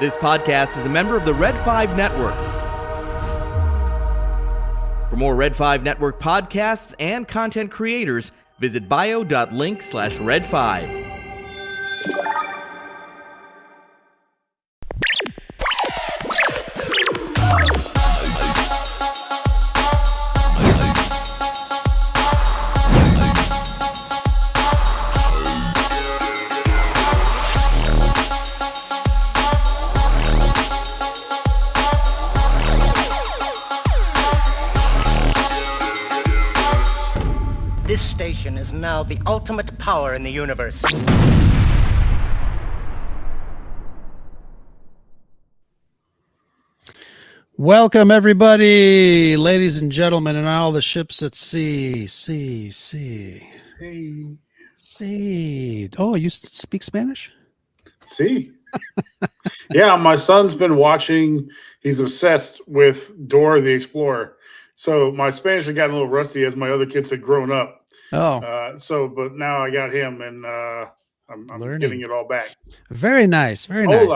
This podcast is a member of the Red 5 Network. For more Red 5 Network podcasts and content creators, visit bio.link/red5. This station is now the ultimate power in the universe. Welcome, everybody, ladies and gentlemen, and all the ships at sea. Sea. Oh, you speak Spanish? See, yeah, my son's been watching. He's obsessed with Dora the Explorer. So my Spanish had gotten a little rusty as my other kids had grown up. Oh, but now I got him, and I'm getting it all back. Very nice. Very nice.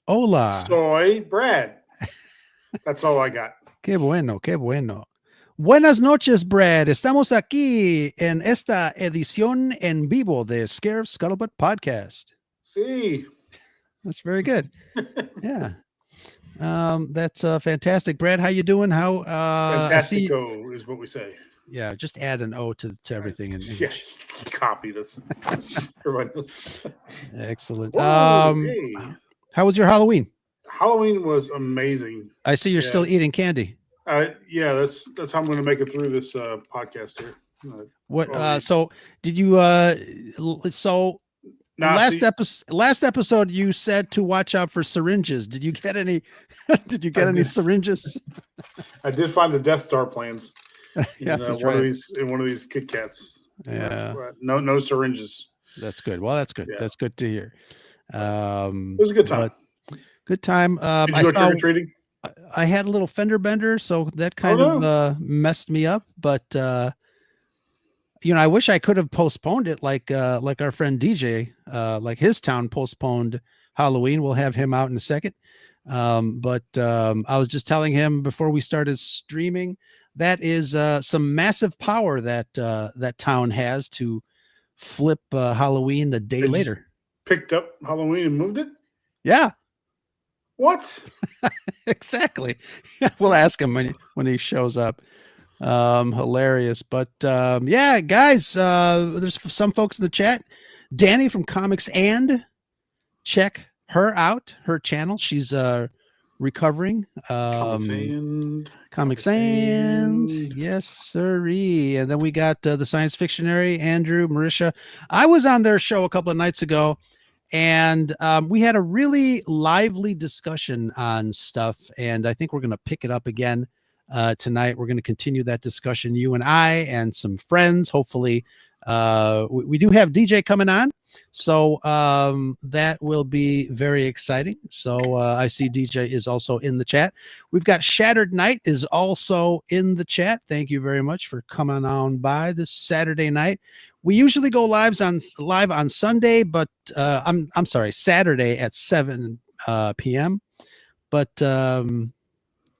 Hola. Soy Brad. That's all I got. Qué bueno. Buenas noches, Brad. Estamos aquí en esta edición en vivo de Scarif Scuttlebutt Podcast. See, that's very good. Yeah. That's fantastic. Brad, how you doing? Fantastico is what we say. Yeah, just add an O to everything in English. Yeah, copy this. Everybody knows. Excellent. Hey. How was your Halloween? Halloween was amazing. I see you're still eating candy. Yeah, that's how I'm going to make it through this podcast here. So did you? Last episode, you said to watch out for syringes. Did you get any? Any syringes? I did find the Death Star plans. Yeah, one of these Kit Kats. Yeah. No syringes. That's good. Well, that's good. Yeah. That's good to hear. It was a good time. Good time. Did you go trick-or-treating? I had a little fender bender, so that kind of messed me up. But I wish I could have postponed it, like our friend DJ, like his town postponed Halloween. We'll have him out in a second. But I was just telling him before we started streaming, that is some massive power that town has to flip Halloween a day later. Picked up Halloween and moved it? Yeah. What? Exactly. We'll ask him when he shows up. Hilarious. But guys, there's some folks in the chat. Danny from Comics and, check her out, her channel. She's recovering. Comics and yes, sirree. And then we got the Science Fictionary, Andrew, Marisha. I was on their show a couple of nights ago, and we had a really lively discussion on stuff, and I think we're going to pick it up again tonight. We're going to continue that discussion, you and I and some friends. Hopefully, we do have DJ coming on, so that will be very exciting. So I see DJ is also in the chat. We've got Shattered Night is also in the chat. Thank you very much for coming on by this Saturday night. We usually go live on Sunday, but I'm sorry, Saturday at 7 p.m. But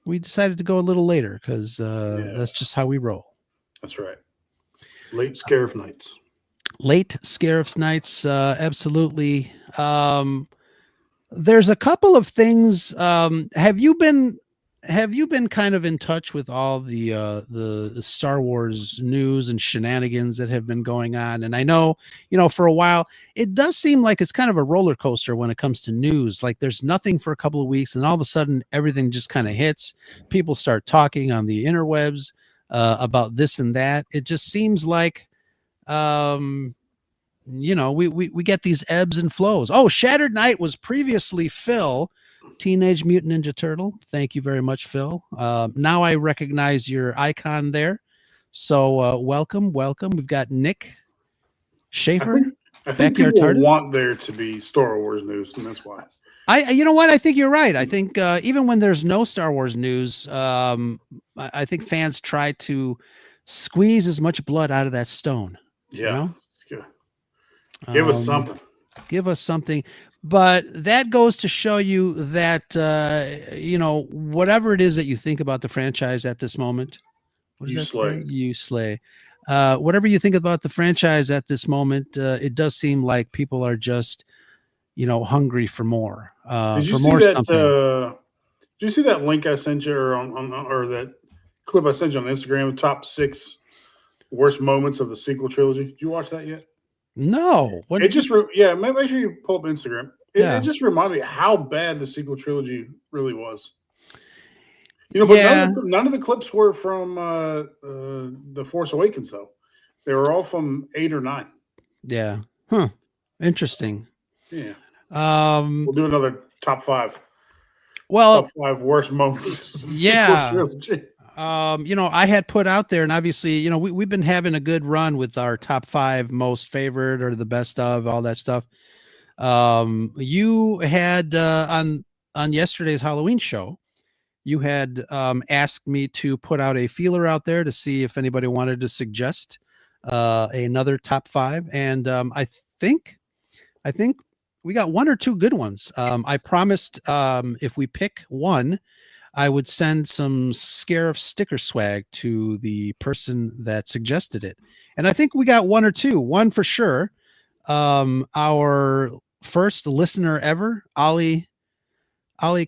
we decided to go a little later because that's just how we roll. That's right. Late Scarif nights. Late Scarif nights, absolutely. There's a couple of things. Have you been kind of in touch with all the Star Wars news and shenanigans that have been going on? And I know, for a while, it does seem like it's kind of a roller coaster when it comes to news. Like there's nothing for a couple of weeks, and all of a sudden everything just kind of hits. People start talking on the interwebs about this and that. It just seems like, we get these ebbs and flows. Oh, Shattered Night was previously Phil, Teenage Mutant Ninja Turtle. Thank you very much, Phil. Now I recognize your icon there. So welcome. We've got Nick Schaefer. I think people want there to be Star Wars news, and that's why. You know what? I think you're right. I think even when there's no Star Wars news, I think fans try to squeeze as much blood out of that stone. Yeah. Give us something. Give us something. But that goes to show you that, whatever it is that you think about the franchise at this moment, what does You that slay. say? You slay. Whatever you think about the franchise at this moment, it does seem like people are just, hungry for more. Did you For see more that? something. Did you see that link I sent you, or that clip I sent you on Instagram? Top 6 worst moments of the sequel trilogy. Did you watch that yet? No. What It did you? just make sure you pull up Instagram. It just reminded me how bad the sequel trilogy really was. But none of the clips were from The Force Awakens, though. They were all from 8 or 9. Yeah. Huh. Interesting. Yeah. We'll do another top 5. Well, top 5 worst moments of the yeah. sequel trilogy. I had put out there, and obviously, we've been having a good run with our top 5 most favorite or the best of, all that stuff. You had on yesterday's Halloween show, you had asked me to put out a feeler out there to see if anybody wanted to suggest another top 5, and I think we got 1 or 2 good ones. I promised if we pick one, I would send some Scarif sticker swag to the person that suggested it. And I think we got 1 or 2. One for sure. Our first listener ever, Ollie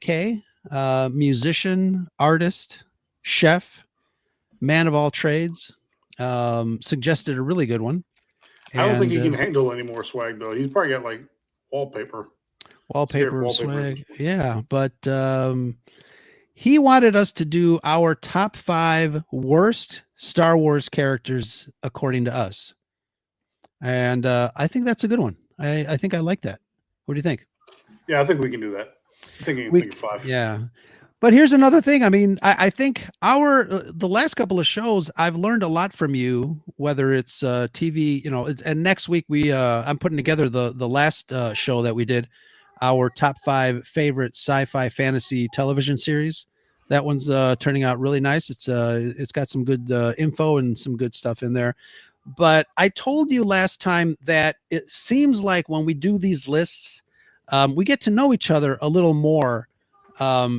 K, musician, artist, chef, man of all trades, suggested a really good one. I don't think he can handle any more swag, though. He's probably got like wallpaper swag. Yeah, but he wanted us to do our top 5 worst Star Wars characters according to us. And I think that's a good one. I think I like that. What do you think? Yeah, I think we can do that. I think we can think of 5. Yeah. But here's another thing. I mean, I think the last couple of shows, I've learned a lot from you, whether it's TV, and next week I'm putting together the last show that we did, our top 5 favorite sci-fi fantasy television series. That one's turning out really nice. It's got some good info and some good stuff in there. But I told you last time that it seems like when we do these lists, we get to know each other a little more,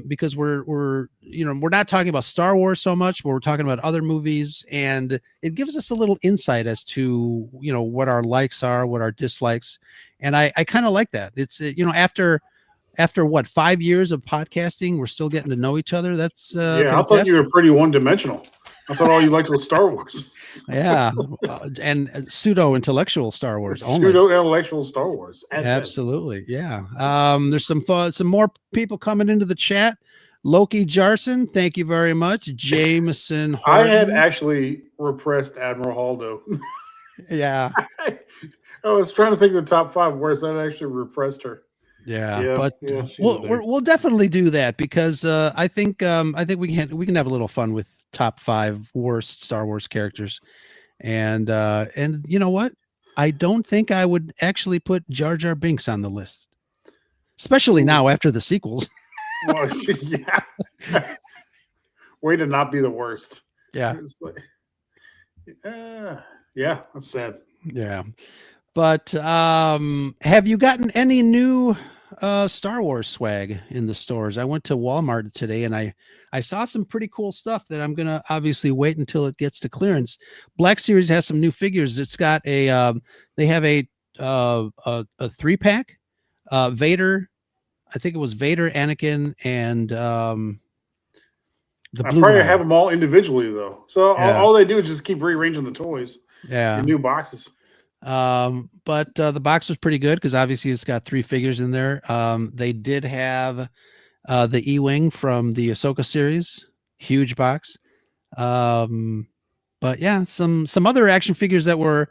because we're not talking about Star Wars so much, but we're talking about other movies, and it gives us a little insight as to what our likes are, what our dislikes, and I kind of like that. It's after what, 5 years of podcasting, we're still getting to know each other. That's fantastic. I thought you were pretty one-dimensional. I thought all you liked was Star Wars. Yeah, and pseudo-intellectual Star Wars. Pseudo-intellectual Star Wars. Absolutely, yeah. There's some more people coming into the chat. Loki Jarson, thank you very much. Jameson Horton. I had actually repressed Admiral Haldo. Yeah. I was trying to think of the top 5 worst. I actually repressed her. Yeah, but we'll definitely do that, because I think we can have a little fun with top 5 worst Star Wars characters, and you know what? I don't think I would actually put Jar Jar Binks on the list, especially now after the sequels. Well, yeah. Way to not be the worst. Yeah. Yeah, that's sad. Yeah. But have you gotten any new Star Wars swag in the stores? I went to Walmart today, and I saw some pretty cool stuff that I'm gonna obviously wait until it gets to clearance. Black Series has some new figures. It's got they have a 3-pack, Vader. I think it was Vader, Anakin, and the blue probably guy. have them all individually, though. So all they do is just keep rearranging the toys. Yeah, in new boxes. But the box was pretty good, because obviously it's got 3 figures in there. They did have the E-Wing from the Ahsoka series, huge box. But yeah, some other action figures that were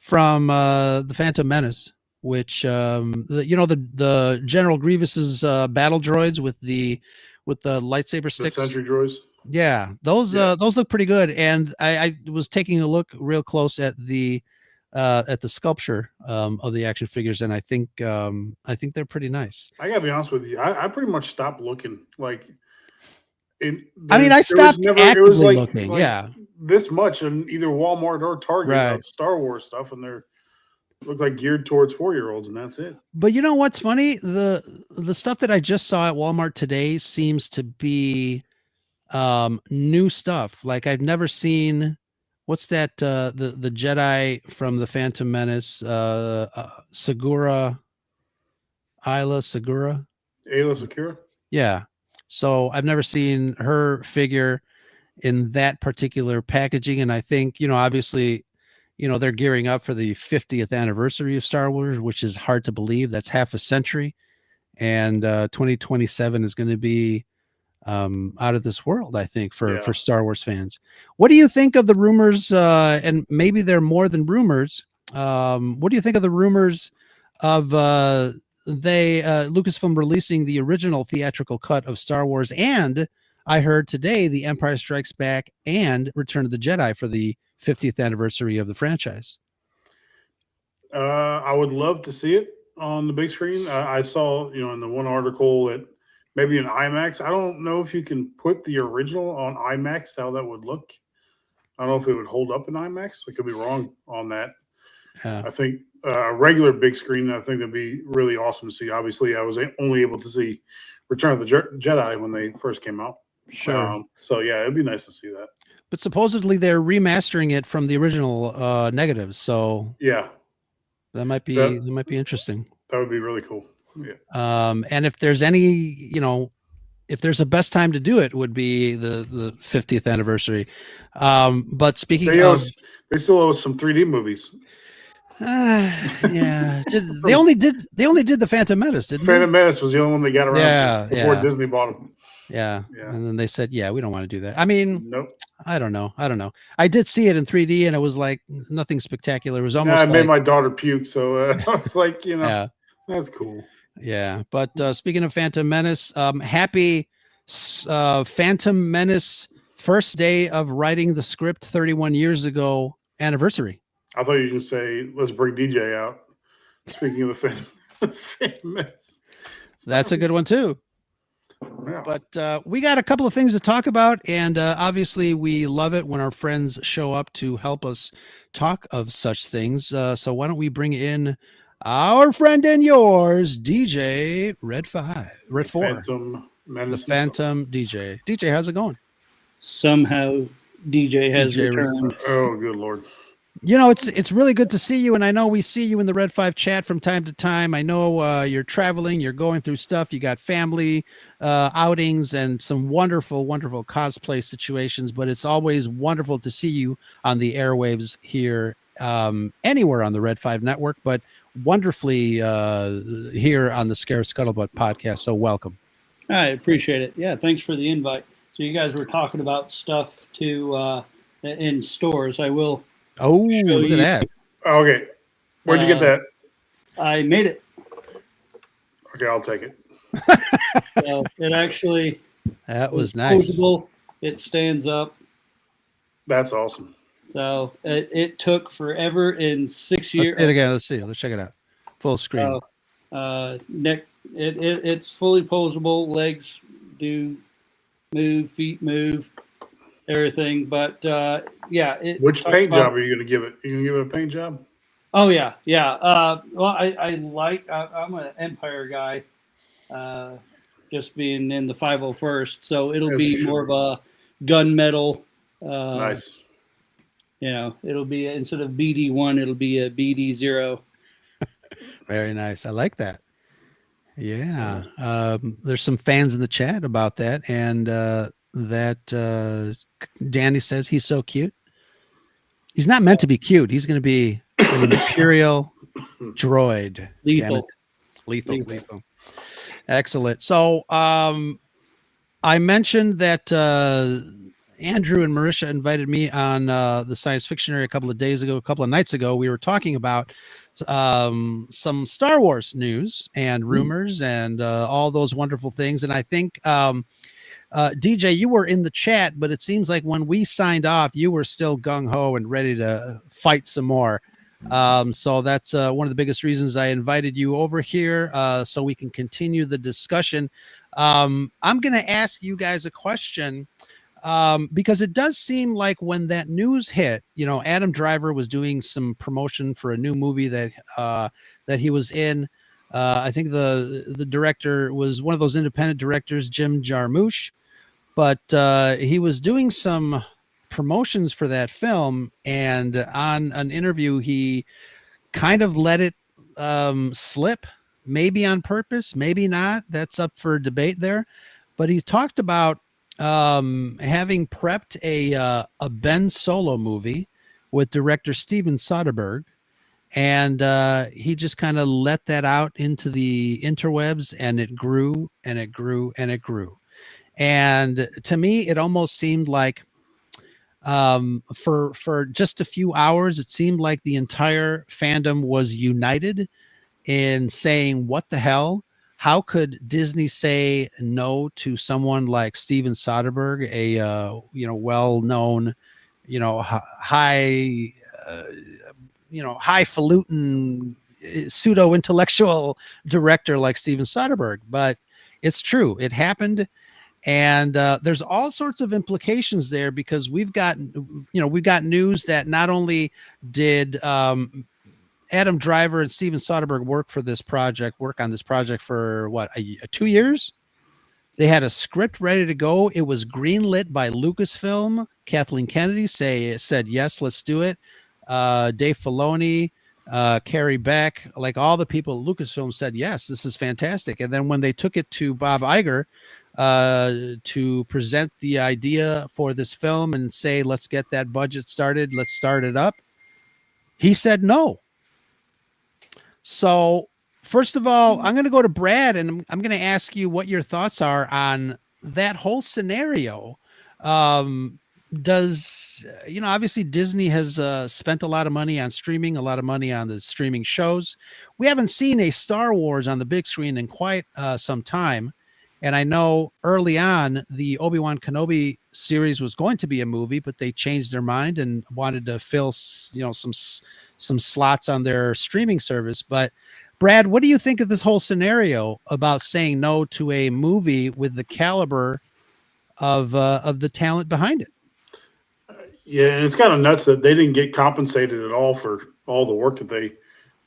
from the Phantom Menace, which the General Grievous's battle droids with the lightsaber sticks, the sentry droids. Yeah, those look pretty good. And I was taking a look real close at the sculpture of the action figures, and I think they're pretty nice. I gotta be honest with you, I pretty much stopped looking. I stopped actively looking. Yeah, this much in either Walmart or Target right. of Star Wars stuff, and look like geared towards 4-year-olds, and that's it. But you know what's funny? The stuff that I just saw at Walmart today seems to be new stuff. Like I've never seen. What's that? The Jedi from the Phantom Menace, Segura, Ayla Segura. Ayla Secura. Yeah. So I've never seen her figure in that particular packaging, and I think obviously, they're gearing up for the 50th anniversary of Star Wars, which is hard to believe. That's half a century, and 2027 is going to be out of this world, I think, for Star Wars fans. What do you think of the rumors? And maybe they're more than rumors. What do you think of the rumors of Lucasfilm releasing the original theatrical cut of Star Wars, and I heard today The Empire Strikes Back and Return of the Jedi for the 50th anniversary of the franchise? I would love to see it on the big screen. I saw, in the one article that maybe in IMAX. I don't know if you can put the original on IMAX, how that would look. I don't know if it would hold up in IMAX. I could be wrong on that. I think a regular big screen, I think that'd be really awesome to see. Obviously, I was only able to see Return of the Jedi when they first came out. Sure. So yeah, it'd be nice to see that. But supposedly they're remastering it from the original negatives. So yeah, that might be interesting. That would be really cool. Yeah. And if there's any, if there's a best time to do it, would be the 50th anniversary. But speaking they still owe us some 3D movies. Yeah. They only did the Phantom Menace, didn't they? Phantom Menace was the only one they got around before Disney bought them. Yeah. And then they said, we don't want to do that. I mean, nope. I don't know. I did see it in 3D and it was like nothing spectacular. It was almost I made my daughter puke. So I was like, that's cool. Yeah. But speaking of Phantom Menace, happy Phantom Menace first day of writing the script 31 years ago anniversary. I thought you were going to say, let's bring DJ out. Speaking of the Phantom Menace. That's a good one too. Yeah. But we got a couple of things to talk about, and obviously we love it when our friends show up to help us talk of such things. So why don't we bring in our friend and yours, DJ Red 4, Phantom Menace, the Phantom DJ. DJ, how's it going? Somehow DJ has returned. Oh, good Lord. It's really good to see you, and I know we see you in the Red 5 chat from time to time. I know you're traveling, you're going through stuff, you got family outings and some wonderful, wonderful cosplay situations, but it's always wonderful to see you on the airwaves here, anywhere on the Red 5 network, but wonderfully here on the Scarif Scuttlebutt Podcast, so welcome. I appreciate it. Yeah, thanks for the invite. So you guys were talking about stuff in stores. I will... Oh, look at that. Okay. Where'd you get that? I made it. Okay, I'll take it. So it actually... That was nice. Posable. It stands up. That's awesome. So it took forever in 6 years. Let's do it again. Let's see. Let's check it out. Full screen. Neck. It's fully posable. Legs do move. Feet move. Everything, but which paint job are you going to give it? Are you going to give it a paint job? Oh yeah. Well, I'm an Empire guy, just being in the 501st, so it'll be more of a gunmetal. Nice. It'll be, instead of BD1, it'll be a BD0. Very nice. I like that. Yeah. There's some fans in the chat about that, and Danny says he's so cute. He's not meant to be cute. He's going to be an Imperial droid. Lethal. Excellent. So I mentioned that Andrew and Marisha invited me on the Science Fictionary a couple of nights ago. We were talking about some Star Wars news and rumors and all those wonderful things. And I think DJ, you were in the chat, but it seems like when we signed off, you were still gung-ho and ready to fight some more. So that's one of the biggest reasons I invited you over here, so we can continue the discussion. I'm going to ask you guys a question. because it does seem like when that news hit, Adam Driver was doing some promotion for a new movie that he was in. I think the director was one of those independent directors, Jim Jarmusch, but he was doing some promotions for that film, and on an interview, he kind of let it slip, maybe on purpose, maybe not. That's up for debate there. But he talked about having prepped a Ben Solo movie with director Steven Soderbergh, and he just kind of let that out into the interwebs, and it grew and it grew and it grew. And to me, it almost seemed like for just a few hours, it seemed like the entire fandom was united in saying, what the hell? How could Disney say no to someone like Steven Soderbergh, a well-known, highfalutin pseudo-intellectual director like Steven Soderbergh? But it's true, it happened. And there's all sorts of implications there, because we've got news that not only did Adam Driver and Steven Soderbergh work on this project for 2 years. They had a script ready to go. It was greenlit by Lucasfilm. Kathleen Kennedy said, yes, let's do it. Dave Filoni, Carrie Beck, like all the people at Lucasfilm said, yes, this is fantastic. And then when they took it to Bob Iger to present the idea for this film and say, let's get that budget started, let's start it up, he said no. So first of all, I'm going to go to Brad, and I'm going to ask you what your thoughts are on that whole scenario. Obviously Disney has spent a lot of money on streaming, a lot of money on the streaming shows. We haven't seen a Star Wars on the big screen in quite some time. And I know early on the Obi-Wan Kenobi series was going to be a movie, but they changed their mind and wanted to fill, some slots on their streaming service. But Brad, what do you think of this whole scenario about saying no to a movie with the caliber of the talent behind it? Yeah, and it's kind of nuts that they didn't get compensated at all for all the work that they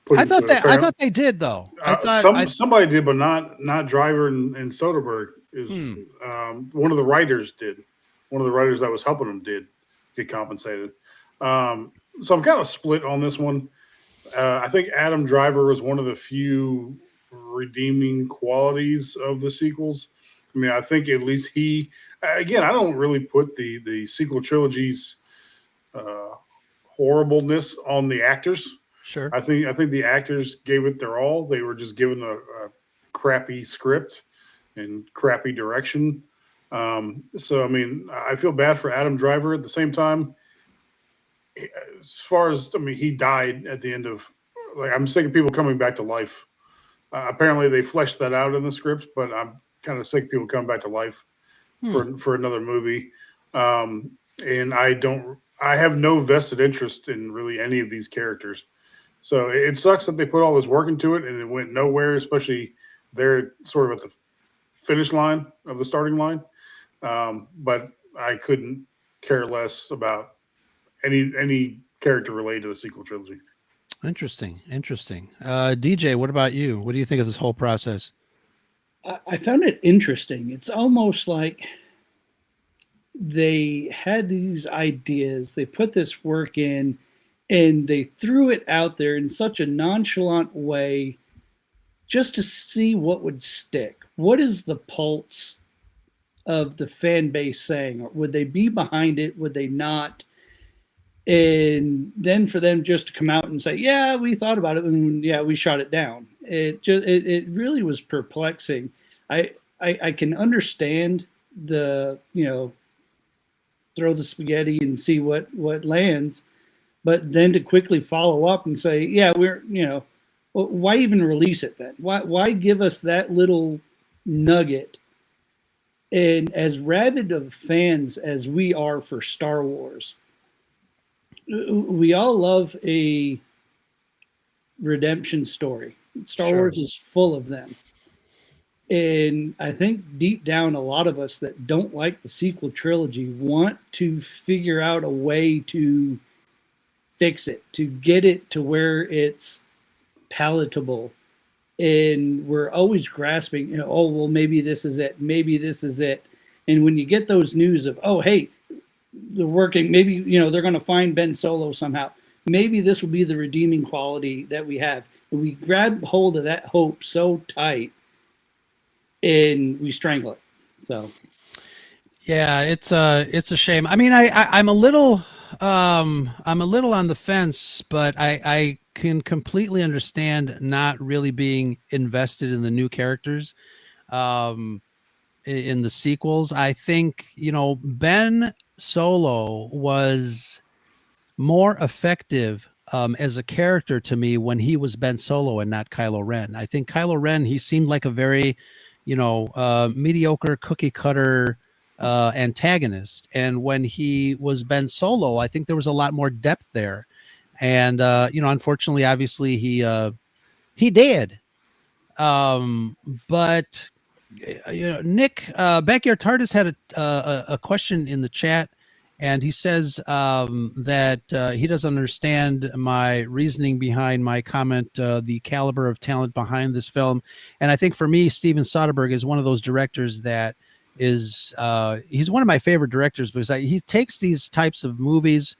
put into it. I thought they did, though. Somebody did, but not Driver and Soderbergh. One of the writers did. One of the writers that was helping them did get compensated. So I'm kind of split on this one. I think Adam Driver was one of the few redeeming qualities of the sequels. I mean, I think at least I don't really put the sequel trilogy's horribleness on the actors. Sure. I think the actors gave it their all. They were just given a crappy script and crappy direction. So, I mean, I feel bad for Adam Driver. At the same time, as far as, he died at the end of, I'm sick of people coming back to life. Apparently they fleshed that out in the script, but I'm kind of sick of people coming back to life for another movie. And I have no vested interest in really any of these characters. So it sucks that they put all this work into it and it went nowhere, especially they're sort of at the finish line of the starting line. But I couldn't care less about any character related to the sequel trilogy. Interesting. DJ, what about you? What do you think of this whole process? I found it interesting. It's almost like they had these ideas, they put this work in, and they threw it out there in such a nonchalant way just to see what would stick. What is the pulse of the fan base saying? Would they be behind it? Would they not? And then for them just to come out and say, yeah, we thought about it and yeah, we shot it down. It really was perplexing. I can understand the, throw the spaghetti and see what lands, but then to quickly follow up and say, yeah, why even release it then? Why give us that little nugget? And as rabid of fans as we are for Star Wars, we all love a redemption story. Star Wars is full of them. And I think deep down, a lot of us that don't like the sequel trilogy want to figure out a way to fix it, to get it to where it's palatable. And we're always grasping, oh, well, maybe this is it. Maybe this is it. And when you get those news of, oh, hey, they're working, maybe, they're going to find Ben Solo somehow. Maybe this will be the redeeming quality that we have. And we grab hold of that hope so tight and we strangle it. So, yeah, it's a shame. I mean, I'm a little on the fence, but I can completely understand not really being invested in the new characters in the sequels. I think, Ben Solo was more effective as a character to me when he was Ben Solo and not Kylo Ren. I think Kylo Ren, he seemed like a very, mediocre cookie cutter antagonist. And when he was Ben Solo, I think there was a lot more depth there. And, unfortunately, obviously he did. But, Nick, Backyard TARDIS had a question in the chat. And he says that he doesn't understand my reasoning behind my comment, the caliber of talent behind this film. And I think for me, Steven Soderbergh is one of those directors that is he's one of my favorite directors because he takes these types of movies,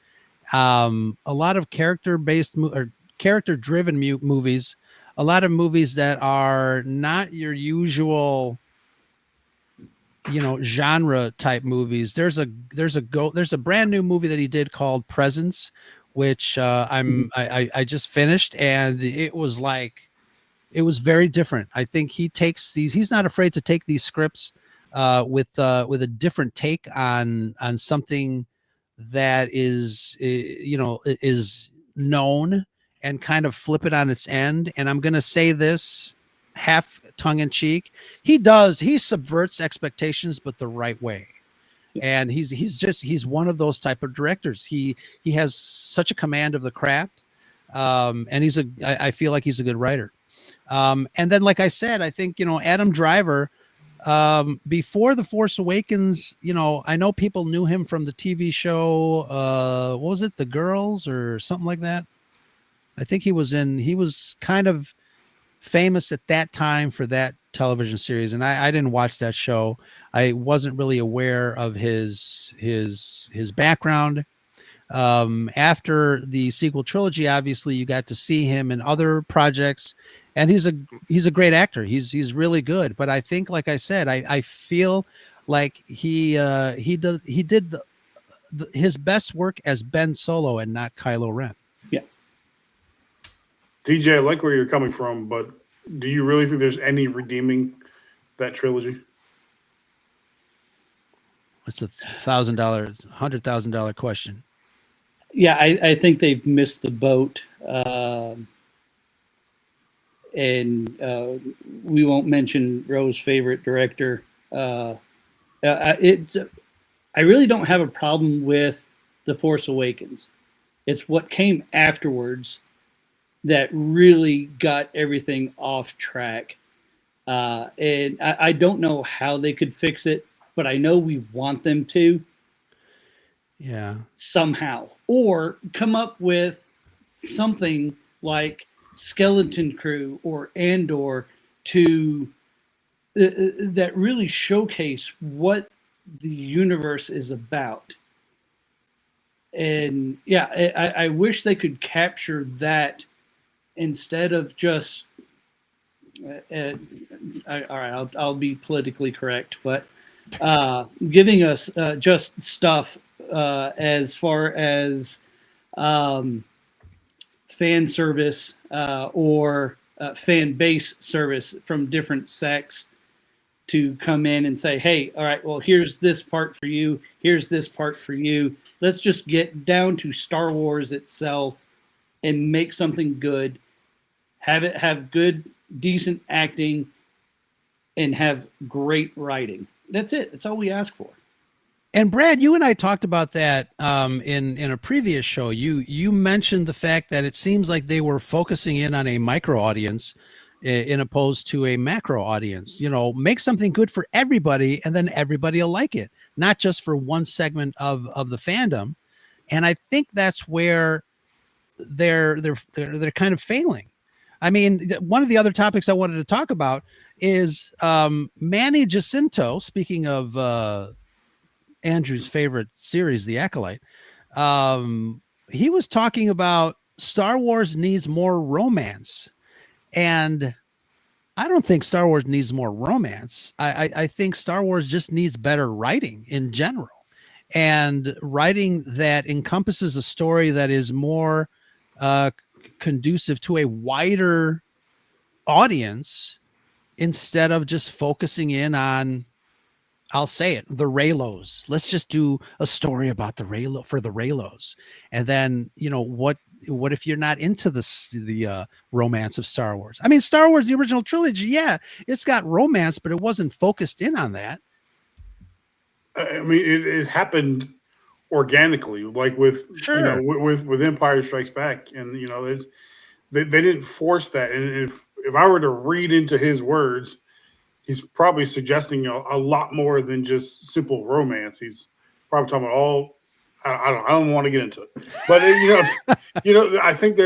a lot of character-based or character-driven movies, a lot of movies that are not your usual genre type movies. There's a brand new movie that he did called Presence, which I just finished, and it was very different. I think he's not afraid to take these scripts with a different take on something that is known and kind of flip it on its end. And I'm going to say this half tongue in cheek. He subverts expectations, but the right way. And he's one of those type of directors. He has such a command of the craft. And I feel like he's a good writer. And then, like I said, I think, Adam Driver, before The Force Awakens, I know people knew him from the TV show. What was it? The Girls or something like that. I think he was kind of famous at that time for that television series. And I didn't watch that show. I wasn't really aware of his background. After the sequel trilogy, obviously you got to see him in other projects, and he's a great actor. He's really good. But I think, like I said, I feel like he did his best work as Ben Solo and not Kylo Ren. Yeah. DJ, I like where you're coming from, but do you really think there's any redeeming that trilogy? It's $100,000 question. Yeah, I think they've missed the boat. And we won't mention Rose's favorite director. I really don't have a problem with The Force Awakens. It's what came afterwards that really got everything off track. And I don't know how they could fix it, but I know we want them to. Yeah. Somehow. Or come up with something like Skeleton Crew or Andor to that really showcase what the universe is about. And yeah, I wish they could capture that instead of just all right, I'll be politically correct, but giving us just stuff as far as fan service or fan base service from different sects to come in and say, hey, all right, well, here's this part for you. Here's this part for you. Let's just get down to Star Wars itself and make something good. Have it have good, decent acting and have great writing. That's it. That's all we ask for. And Brad, you and I talked about that in a previous show. You mentioned the fact that it seems like they were focusing in on a micro audience in opposed to a macro audience. Make something good for everybody, and then everybody will like it, not just for one segment of the fandom. And I think that's where they're kind of failing. I mean, one of the other topics I wanted to talk about is Manny Jacinto. Speaking of Andrew's favorite series, The Acolyte, he was talking about Star Wars needs more romance. And I don't think Star Wars needs more romance. I think Star Wars just needs better writing in general, and writing that encompasses a story that is more conducive to a wider audience, instead of just focusing in on, I'll say it, the Reylos. Let's just do a story about the Reylos. And then, what if you're not into the romance of Star Wars? I mean, Star Wars, the original trilogy, yeah, it's got romance, but it wasn't focused in on that. I mean, it happened organically, like with with Empire Strikes Back, and they didn't force that. And if I were to read into his words, he's probably suggesting a lot more than just simple romance. He's probably talking about I don't want to get into it, but I think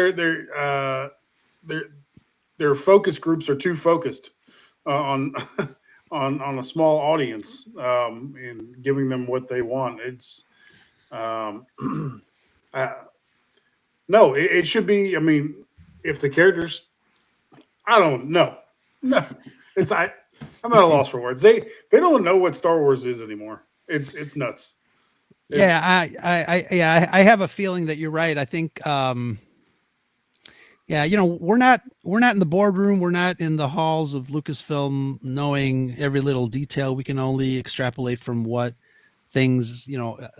their focus groups are too focused on a small audience, and giving them what they want. It's no, it should be. I mean, if the characters, I don't know. No, I'm at a loss for words. They don't know what Star Wars is anymore. It's nuts. I have a feeling that you're right. I think, we're not in the boardroom. We're not in the halls of Lucasfilm knowing every little detail. We can only extrapolate from what things,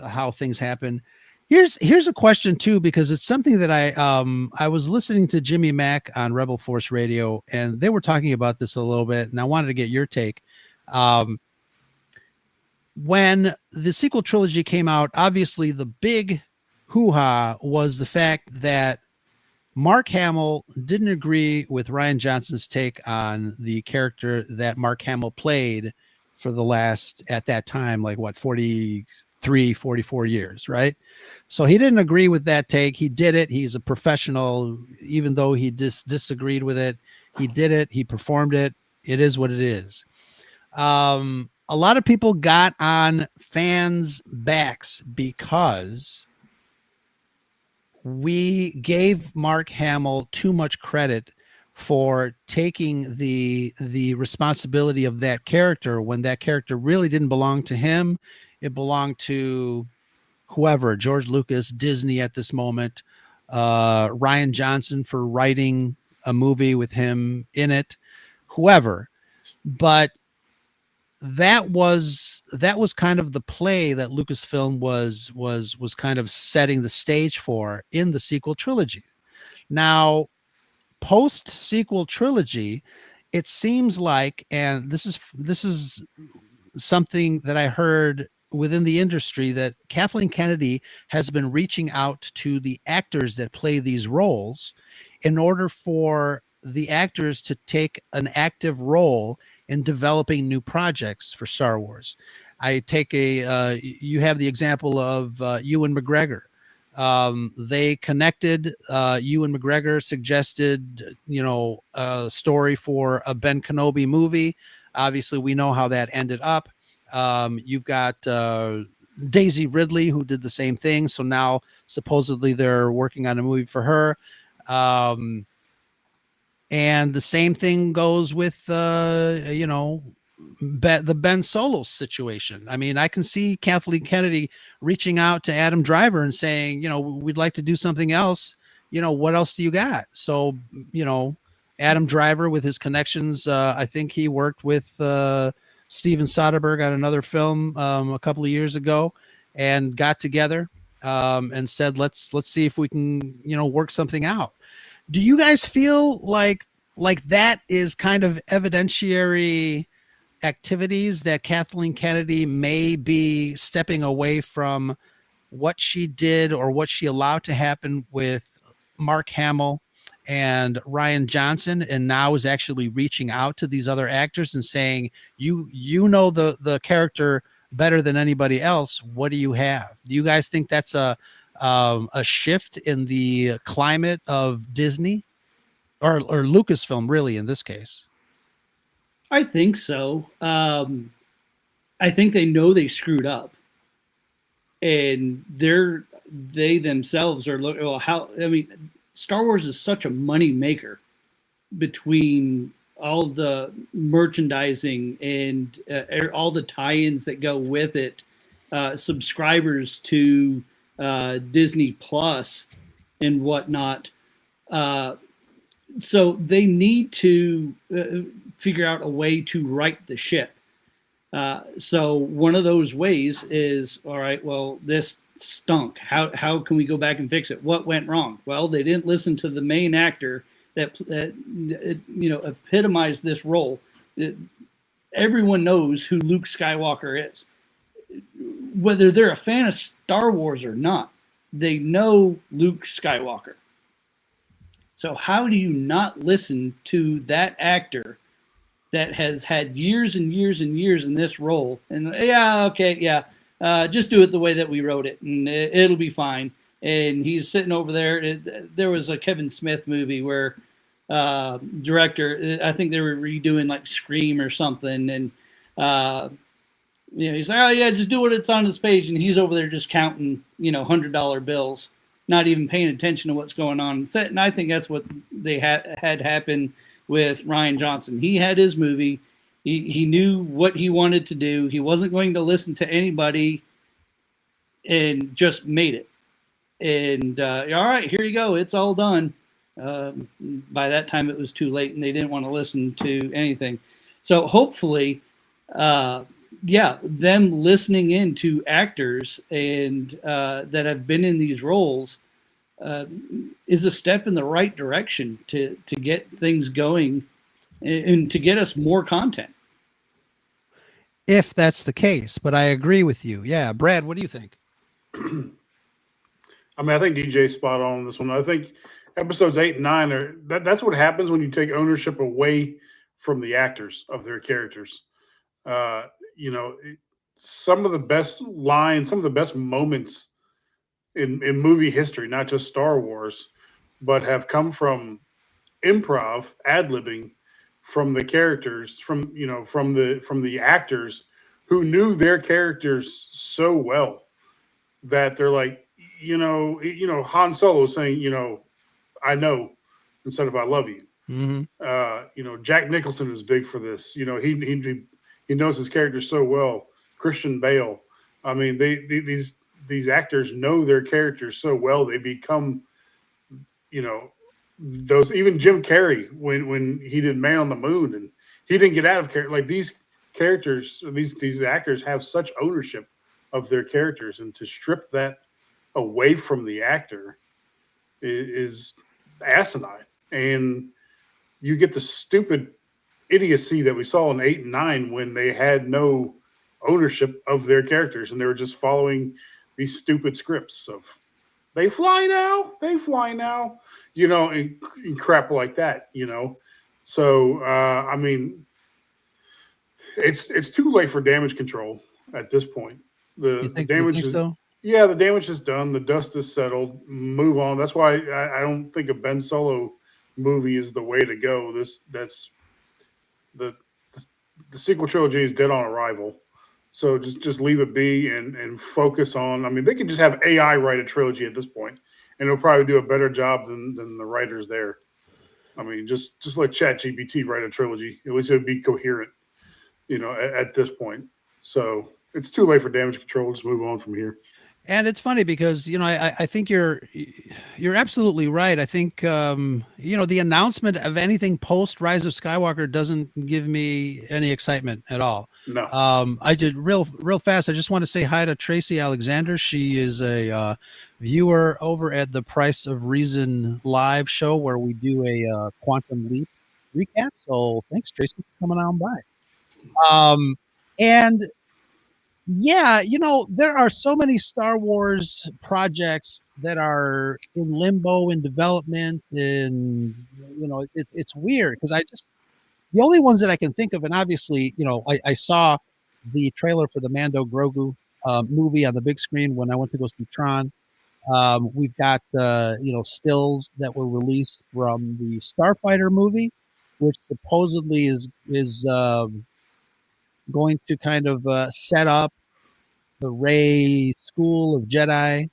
how things happen. Here's a question too, because it's something that I was listening to Jimmy Mack on Rebel Force Radio, and they were talking about this a little bit, and I wanted to get your take. When the sequel trilogy came out, obviously the big hoo-ha was the fact that Mark Hamill didn't agree with Rian Johnson's take on the character that Mark Hamill played for the last, at that time, 43, 44 years, right? So he didn't agree with that take. He did it. He's a professional, even though he disagreed with it. He did it. He performed it. It is what it is. A lot of people got on fans' backs because we gave Mark Hamill too much credit for taking the responsibility of that character when that character really didn't belong to him. It belonged to whoever, George Lucas, Disney at this moment, Rian Johnson for writing a movie with him in it, whoever. But that was kind of the play that Lucasfilm was kind of setting the stage for in the sequel trilogy. Now, post sequel trilogy, it seems like, and this is something that I heard within the industry, that Kathleen Kennedy has been reaching out to the actors that play these roles in order for the actors to take an active role in developing new projects for Star Wars. I take you have the example of Ewan McGregor. They connected. Ewan McGregor suggested, a story for a Ben Kenobi movie. Obviously, we know how that ended up. You've got Daisy Ridley, who did the same thing. So now supposedly they're working on a movie for her. And the same thing goes with, the Ben Solo situation. I mean, I can see Kathleen Kennedy reaching out to Adam Driver and saying, we'd like to do something else. What else do you got? So, Adam Driver with his connections, I think he worked with Steven Soderbergh on another film a couple of years ago, and got together and said, let's see if we can, work something out. Do you guys feel like that is kind of evidentiary activities that Kathleen Kennedy may be stepping away from what she did or what she allowed to happen with Mark Hamill and Ryan Johnson, and now is actually reaching out to these other actors and saying, you know the character better than anybody else. What do you have? Do you guys think that's a shift in the climate of Disney or Lucasfilm, really, in this case? I think so. I think they know they screwed up, and they themselves are looking. Well, Star Wars is such a money maker between all the merchandising and all the tie-ins that go with it, subscribers to Disney Plus and whatnot. So they need to figure out a way to right the ship. So one of those ways is, all right, well, this stunk. How can we go back and fix it? What went wrong? Well, they didn't listen to the main actor that epitomized this role. Everyone knows who Luke Skywalker is. Whether they're a fan of Star Wars or not, they know Luke Skywalker. So how do you not listen to that actor that has had years and years and years in this role? And just do it the way that we wrote it, and it'll be fine. And he's sitting over there. There was a Kevin Smith movie where director, I think they were redoing like Scream or something, and he's like, oh yeah, just do what it's on this page, and he's over there just counting, $100 bills, not even paying attention to what's going on in set. And I think that's what they had happen with Ryan Johnson. He had his movie. He knew what he wanted to do. He wasn't going to listen to anybody, and just made it. And all right, here you go. It's all done. By that time, it was too late, and they didn't want to listen to anything. So hopefully, them listening in to actors and that have been in these roles is a step in the right direction to get things going and to get us more content. If that's the case, but I agree with you. Yeah, Brad, what do you think? I think DJ's spot on this one. I think episodes 8 and 9 that's what happens when you take ownership away from the actors of their characters. Some of the best lines, some of the best moments in movie history, not just Star Wars, but have come from improv, ad-libbing from the characters, from the actors who knew their characters so well that they're like, Han Solo saying, I know, instead of I love you. Mm-hmm. Jack Nicholson is big for this. He knows his character so well. Christian Bale. I mean, these actors know their characters so well, they become, those. Even Jim Carrey, when he did Man on the Moon, and he didn't get out of character. Like, these characters, these actors have such ownership of their characters, and to strip that away from the actor is asinine. And you get the stupid idiocy that we saw in 8 and 9 when they had no ownership of their characters, and they were just following these stupid scripts of they fly now, and crap like that, So it's too late for damage control at this point. The damage is so? Yeah, the damage is done. The dust is settled. Move on. That's why I don't think a Ben Solo movie is the way to go. The sequel trilogy is dead on arrival. So just leave it be and focus on. They could just have AI write a trilogy at this point, and it'll probably do a better job than the writers there. Just let ChatGPT write a trilogy. At least it would be coherent, at this point. So it's too late for damage control. Just move on from here. And it's funny because, I think you're absolutely right. I think, the announcement of anything post Rise of Skywalker doesn't give me any excitement at all. No. I did real fast. I just want to say hi to Tracy Alexander. She is a viewer over at the Price of Reason live show where we do a Quantum Leap recap. So thanks, Tracy, for coming on by. And Yeah, there are so many Star Wars projects that are in limbo in development, and it's weird because the only ones that I can think of, and obviously, I saw the trailer for the Mando Grogu movie on the big screen when I went to go see Tron. We've got stills that were released from the Starfighter movie, which supposedly is going to kind of set up the Rey School of Jedi.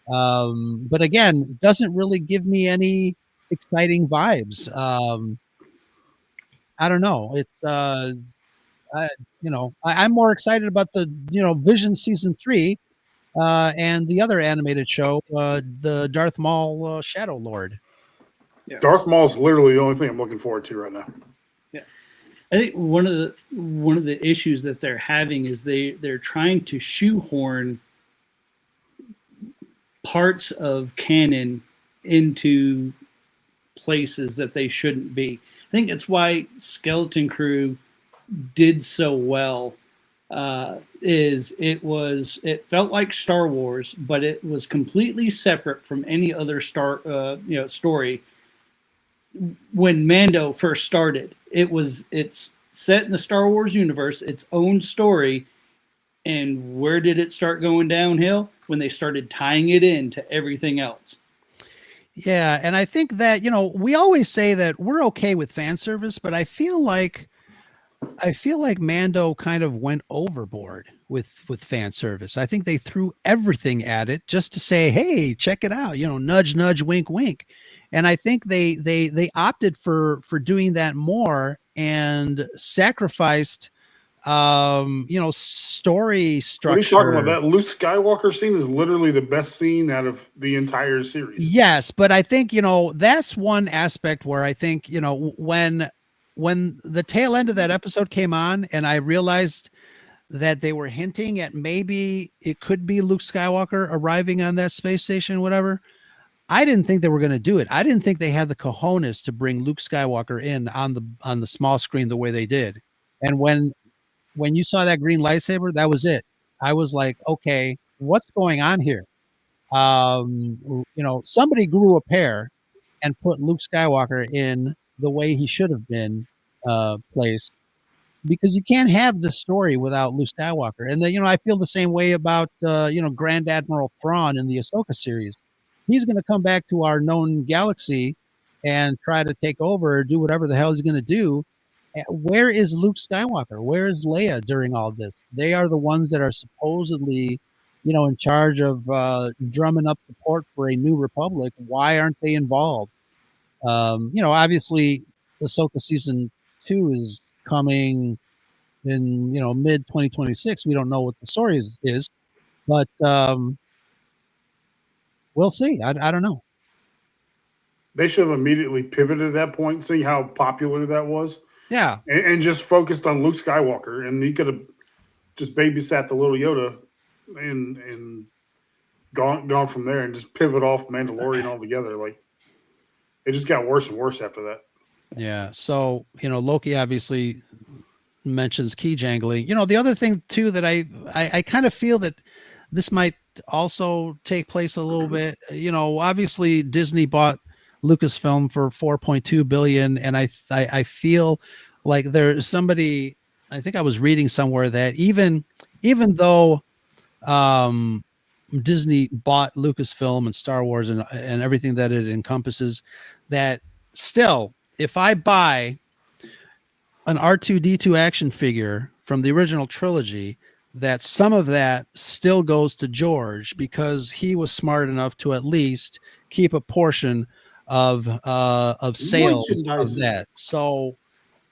But again, doesn't really give me any exciting vibes. I don't know. I'm more excited about the Vision season 3 and the other animated show, the Darth Maul Shadow Lord. Yeah. Darth Maul is literally the only thing I'm looking forward to right now. Yeah, I think one of the issues that they're having is they're trying to shoehorn parts of canon into places that they shouldn't be. I think that's why Skeleton Crew did so well. It felt like Star Wars, but it was completely separate from any other story. When Mando first started, it's set in the Star Wars universe, its own story. And where did it start going downhill? When they started tying it into everything else. Yeah, and I think that, we always say that we're okay with fan service, but I feel like Mando kind of went overboard with fan service. I think they threw everything at it just to say, "Hey, check it out," nudge, nudge, wink, wink. And I think they opted for doing that more and sacrificed story structure. What are you talking about? That Luke Skywalker scene is literally the best scene out of the entire series. Yes, but I think, that's one aspect where I think, when the tail end of that episode came on and I realized that they were hinting at maybe it could be Luke Skywalker arriving on that space station, whatever, I didn't think they were going to do it. I didn't think they had the cojones to bring Luke Skywalker in on the small screen the way they did. And when you saw that green lightsaber, that was it. I was like, okay, what's going on here? Somebody grew a pair and put Luke Skywalker in the way he should have been placed, because you can't have the story without Luke Skywalker. And then, I feel the same way about, Grand Admiral Thrawn in the Ahsoka series. He's going to come back to our known galaxy and try to take over or do whatever the hell he's going to do. Where is Luke Skywalker? Where is Leia during all this? They are the ones that are supposedly, in charge of drumming up support for a new republic. Why aren't they involved? Obviously, Ahsoka season 2 is coming in, mid 2026. We don't know what the story is, but we'll see. I don't know. They should have immediately pivoted at that point, seeing how popular that was. Yeah. And just focused on Luke Skywalker. And he could have just babysat the little Yoda and gone from there and just pivot off Mandalorian altogether. Like, it just got worse and worse after that. Yeah. So, Loki obviously mentions key jangling. The other thing too that I kind of feel that this might also take place a little bit. Obviously Disney bought Lucasfilm for $4.2 billion, and I feel like there's somebody. I think I was reading somewhere that even though Disney bought Lucasfilm and Star Wars and everything that it encompasses, that still, if I buy an R2-D2 action figure from the original trilogy, that some of that still goes to George because he was smart enough to at least keep a portion of sales of that. So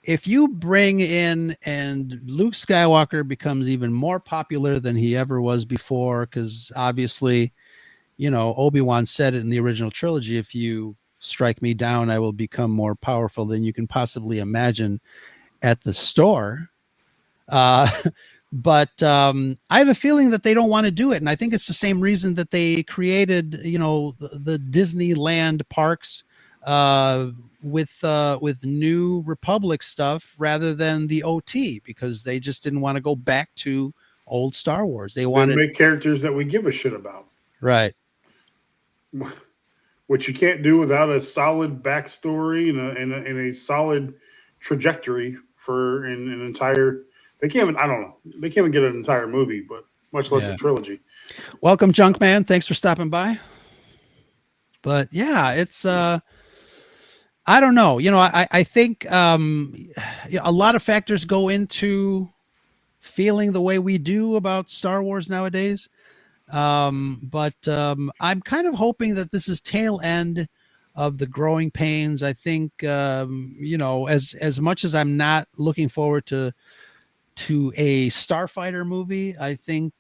if you bring in and Luke Skywalker becomes even more popular than he ever was before, because obviously, Obi-Wan said it in the original trilogy, if you strike me down, I will become more powerful than you can possibly imagine at the store. But I have a feeling that they don't want to do it. And I think it's the same reason that they created, the Disneyland parks with New Republic stuff rather than the OT, because they just didn't want to go back to old Star Wars. They They wanted make characters that we give a shit about, right. which you can't do without a solid backstory and a solid trajectory for an entire. They can't even, I don't know. They can't even get an entire movie, but much less a trilogy. Welcome, Junkman. Thanks for stopping by. But yeah, it's I don't know. I think a lot of factors go into feeling the way we do about Star Wars nowadays. But I'm kind of hoping that this is tail end of the growing pains. I think as much as I'm not looking forward to a Starfighter movie, I think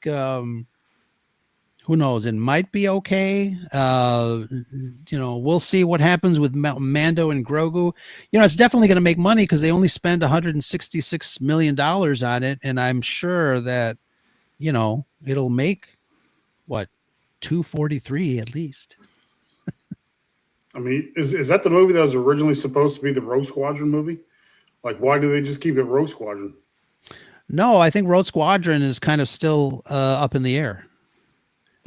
who knows, it might be okay. We'll see what happens with Mando and Grogu. It's definitely going to make money because they only spend $166 million on it, and I'm sure that it'll make what, 243 at least. I mean, is that the movie that was originally supposed to be the Rogue Squadron movie? Like, why do they just keep it Rogue Squadron? No, I think Rogue Squadron is kind of still up in the air.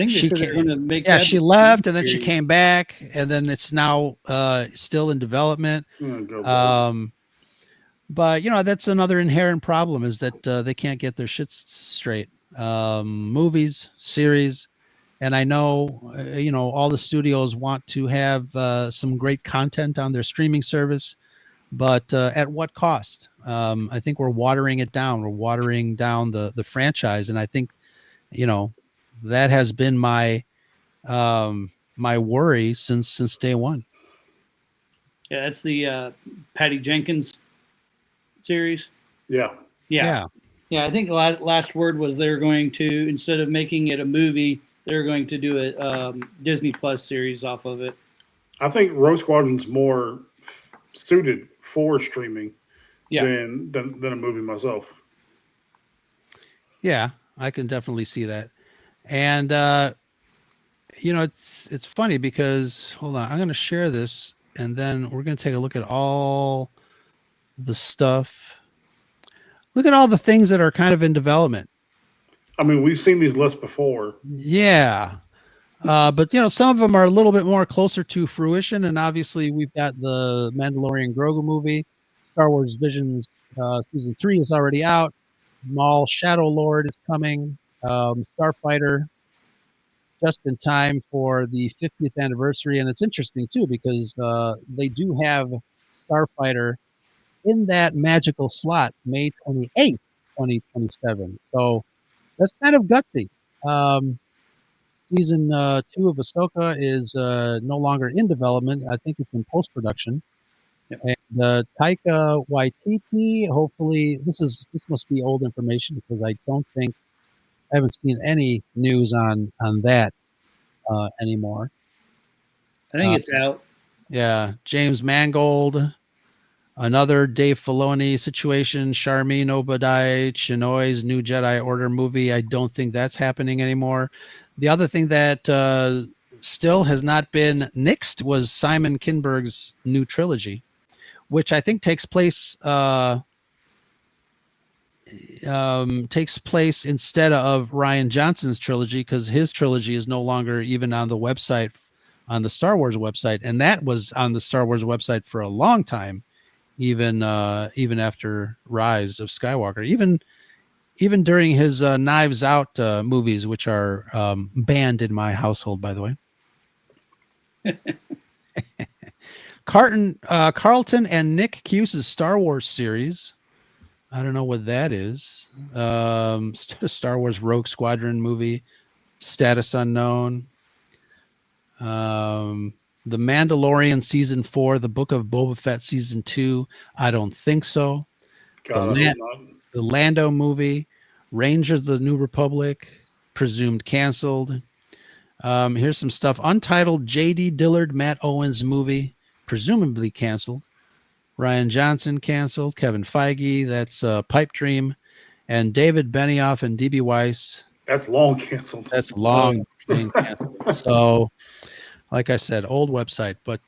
I think they said they're going to make. Yeah, she left and then she came back, and then it's now still in development. But that's another inherent problem, is that they can't get their shit straight. Movies, series, and I know all the studios want to have some great content on their streaming service, but at what cost? I think we're watering it down. We're watering down the franchise, and I think that has been my my worry since day one. Yeah, that's the Patty Jenkins series. Yeah. I think the last word was they're going to, instead of making it a movie, they're going to do a Disney Plus series off of it. I think Rogue Squadron's more suited for streaming than a movie myself. Yeah, I can definitely see that. And it's funny because, hold on, I'm going to share this, and then we're going to take a look at all the stuff. Look at all the things that are kind of in development. I mean, we've seen these lists before. Yeah. But some of them are a little bit more closer to fruition. And obviously we've got the Mandalorian Grogu movie. Star Wars Visions season 3 is already out. Maul Shadow Lord is coming. Starfighter, just in time for the 50th anniversary. And it's interesting too, because they do have Starfighter in that magical slot, May 28th, 2027. So that's kind of gutsy. Season 2 of Ahsoka is no longer in development. I think it's in post-production. Yep. And Taika Waititi, hopefully, this must be old information, because I haven't seen any news on that anymore. I think it's out. Yeah, James Mangold, another Dave Filoni situation. Sharmeen Obadiah Chinoy's new Jedi Order movie. I don't think that's happening anymore. The other thing that still has not been nixed was Simon Kinberg's new trilogy, which I think takes place instead of Rian Johnson's trilogy, because his trilogy is no longer even on the website, on the Star Wars website, and that was on the Star Wars website for a long time, even after Rise of Skywalker, even during his Knives Out movies, which are banned in my household, by the way. Carlton and Nick Cuse's Star Wars series. I don't know what that is. Star Wars Rogue Squadron movie, status unknown. The Mandalorian season 4, the Book of Boba Fett season 2. I don't think so. The Lando movie, Rangers of the New Republic, presumed canceled. Here's some stuff. Untitled J.D. Dillard, Matt Owens movie, presumably canceled. Rian Johnson canceled. Kevin Feige, that's Pipe Dream. And David Benioff and D.B. Weiss. That's long canceled. That's long canceled. So, like I said, old website. But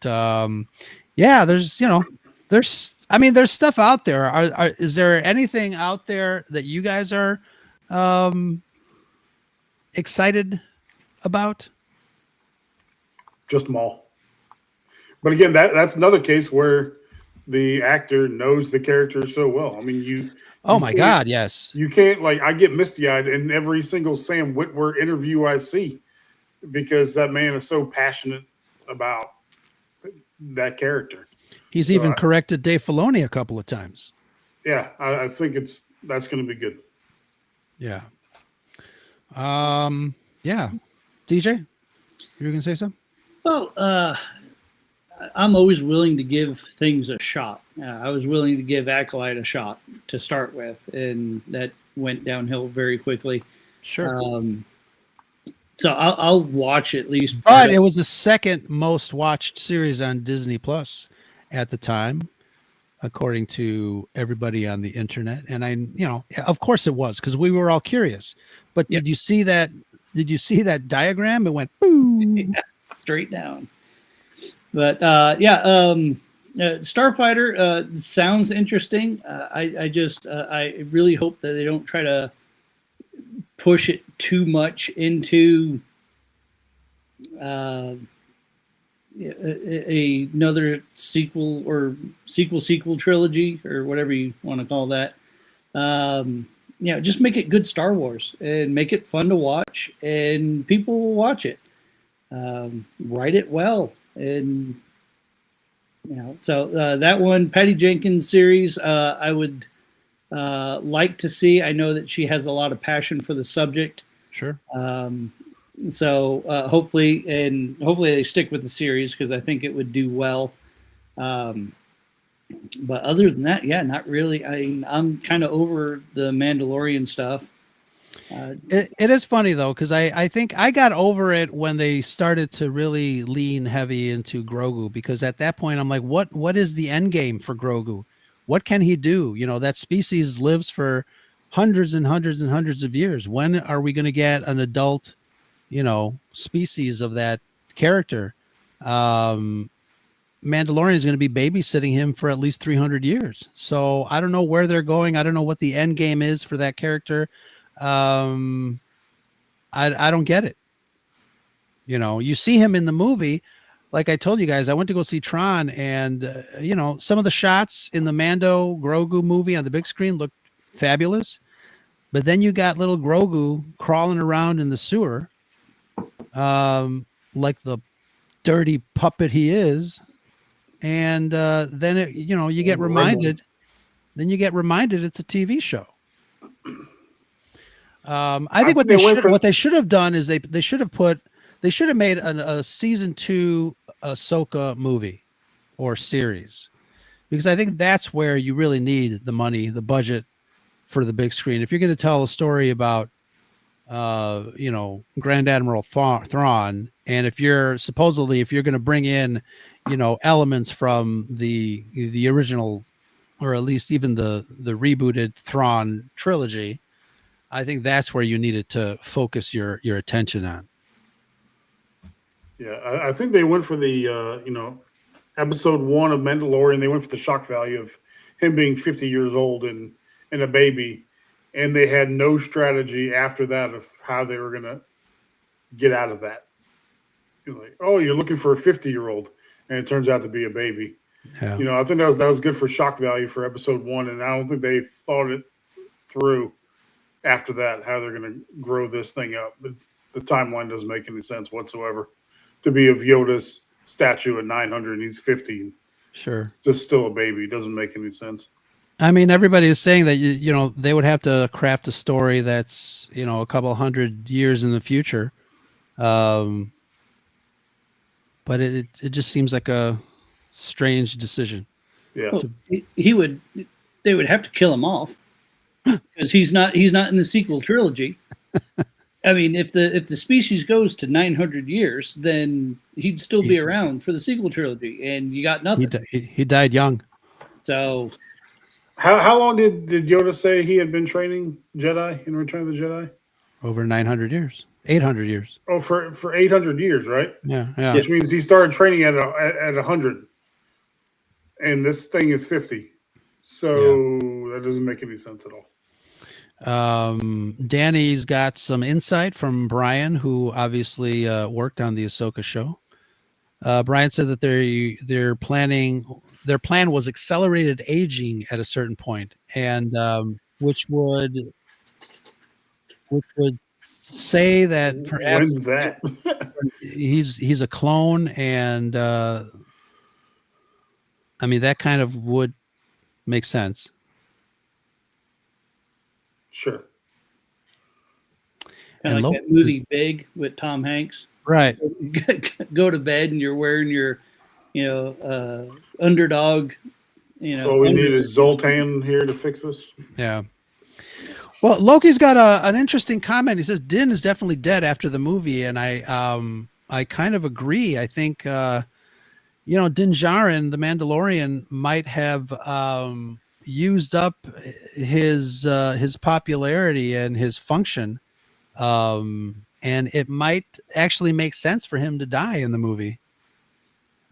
yeah, there's stuff out there. Is there anything out there that you guys are excited about? Just Maul. But again, that's another case where the actor knows the character so well. I mean, you my God, yes. You can't, like, I get misty-eyed in every single Sam Witwer interview I see because that man is so passionate about that character. He's even corrected Dave Filoni a couple of times. Yeah, I think that's going to be good. Yeah. Yeah. DJ, you were going to say something? Well, I'm always willing to give things a shot. I was willing to give Acolyte a shot to start with, and that went downhill very quickly. Sure. So I'll watch at least. But it was the second most watched series on Disney Plus at the time, according to everybody on the internet. And of course it was, because we were all curious. But did you see that? Did you see that diagram? It went boom. Yeah, straight down. But Starfighter sounds interesting. I really hope that they don't try to push it too much into another sequel or sequel trilogy or whatever you want to call that. Just make it good Star Wars and make it fun to watch, and people will watch it. Write it well, and so that one, Patty Jenkins series, I would like to see. I know that she has a lot of passion for the subject. Sure. So hopefully they stick with the series, because I think it would do well. But other than that, yeah, not really. I'm kind of over the Mandalorian stuff. It is funny though, because I think I got over it when they started to really lean heavy into Grogu, because at that point I'm like, what is the end game for Grogu? What can he do? That species lives for hundreds and hundreds and hundreds of years. When are we going to get an adult, species of that character? Mandalorian is going to be babysitting him for at least 300 years. So I don't know where they're going. I don't know what the end game is for that character. I don't get it. You see him in the movie. Like I told you guys, I went to go see Tron, and some of the shots in the Mando Grogu movie on the big screen looked fabulous. But then you got little Grogu crawling around in the sewer, like the dirty puppet he is. And then you get reminded. Then you get reminded it's a TV show. I think what they should have done is they should have made a season 2 Ahsoka movie or series, because I think that's where you really need the money, the budget for the big screen. If you're going to tell a story about, Grand Admiral Thrawn, and if you're going to bring in, elements from the original, or at least even the rebooted Thrawn trilogy, I think that's where you needed to focus your attention on. Yeah, I think they went for the episode 1 of Mandalorian. They went for the shock value of him being 50 years old and a baby, and they had no strategy after that of how they were going to get out of that. Like, oh, you're looking for a 50-year-old, and it turns out to be a baby. Yeah. I think that was good for shock value for episode 1, and I don't think they thought it through after that, how they're going to grow this thing up. But the timeline doesn't make any sense whatsoever. To be of Yoda's statue at 900 and he's 50. Sure. It's just still a baby. It doesn't make any sense. I mean, everybody is saying that, they would have to craft a story that's, a couple hundred years in the future. But it just seems like a strange decision. Yeah. Well, they would have to kill him off, because he's not in the sequel trilogy. I mean, if the species goes to 900 years, then he'd still be around for the sequel trilogy, and you got nothing. He died young. So, how long did Yoda say he had been training Jedi in Return of the Jedi? Over 900 years, 800 years. Oh, for 800 years, right? Yeah. Which means he started training at 100, and this thing is 50. So that doesn't make any sense at all. Danny's got some insight from Brian, who obviously worked on the Ahsoka show. Brian said that their plan was accelerated aging at a certain point, and which would say that perhaps When's that? he's a clone, and I mean that kind of would make sense. Sure. Kind of like that movie Big with Tom Hanks. Right. Go to bed and you're wearing your, underdog. So we need a Zoltan here to fix this. Yeah. Well, Loki's got an interesting comment. He says Din is definitely dead after the movie, and I kind of agree. I think Din Djarin, the Mandalorian, might have used up his popularity and his function, and it might actually make sense for him to die in the movie.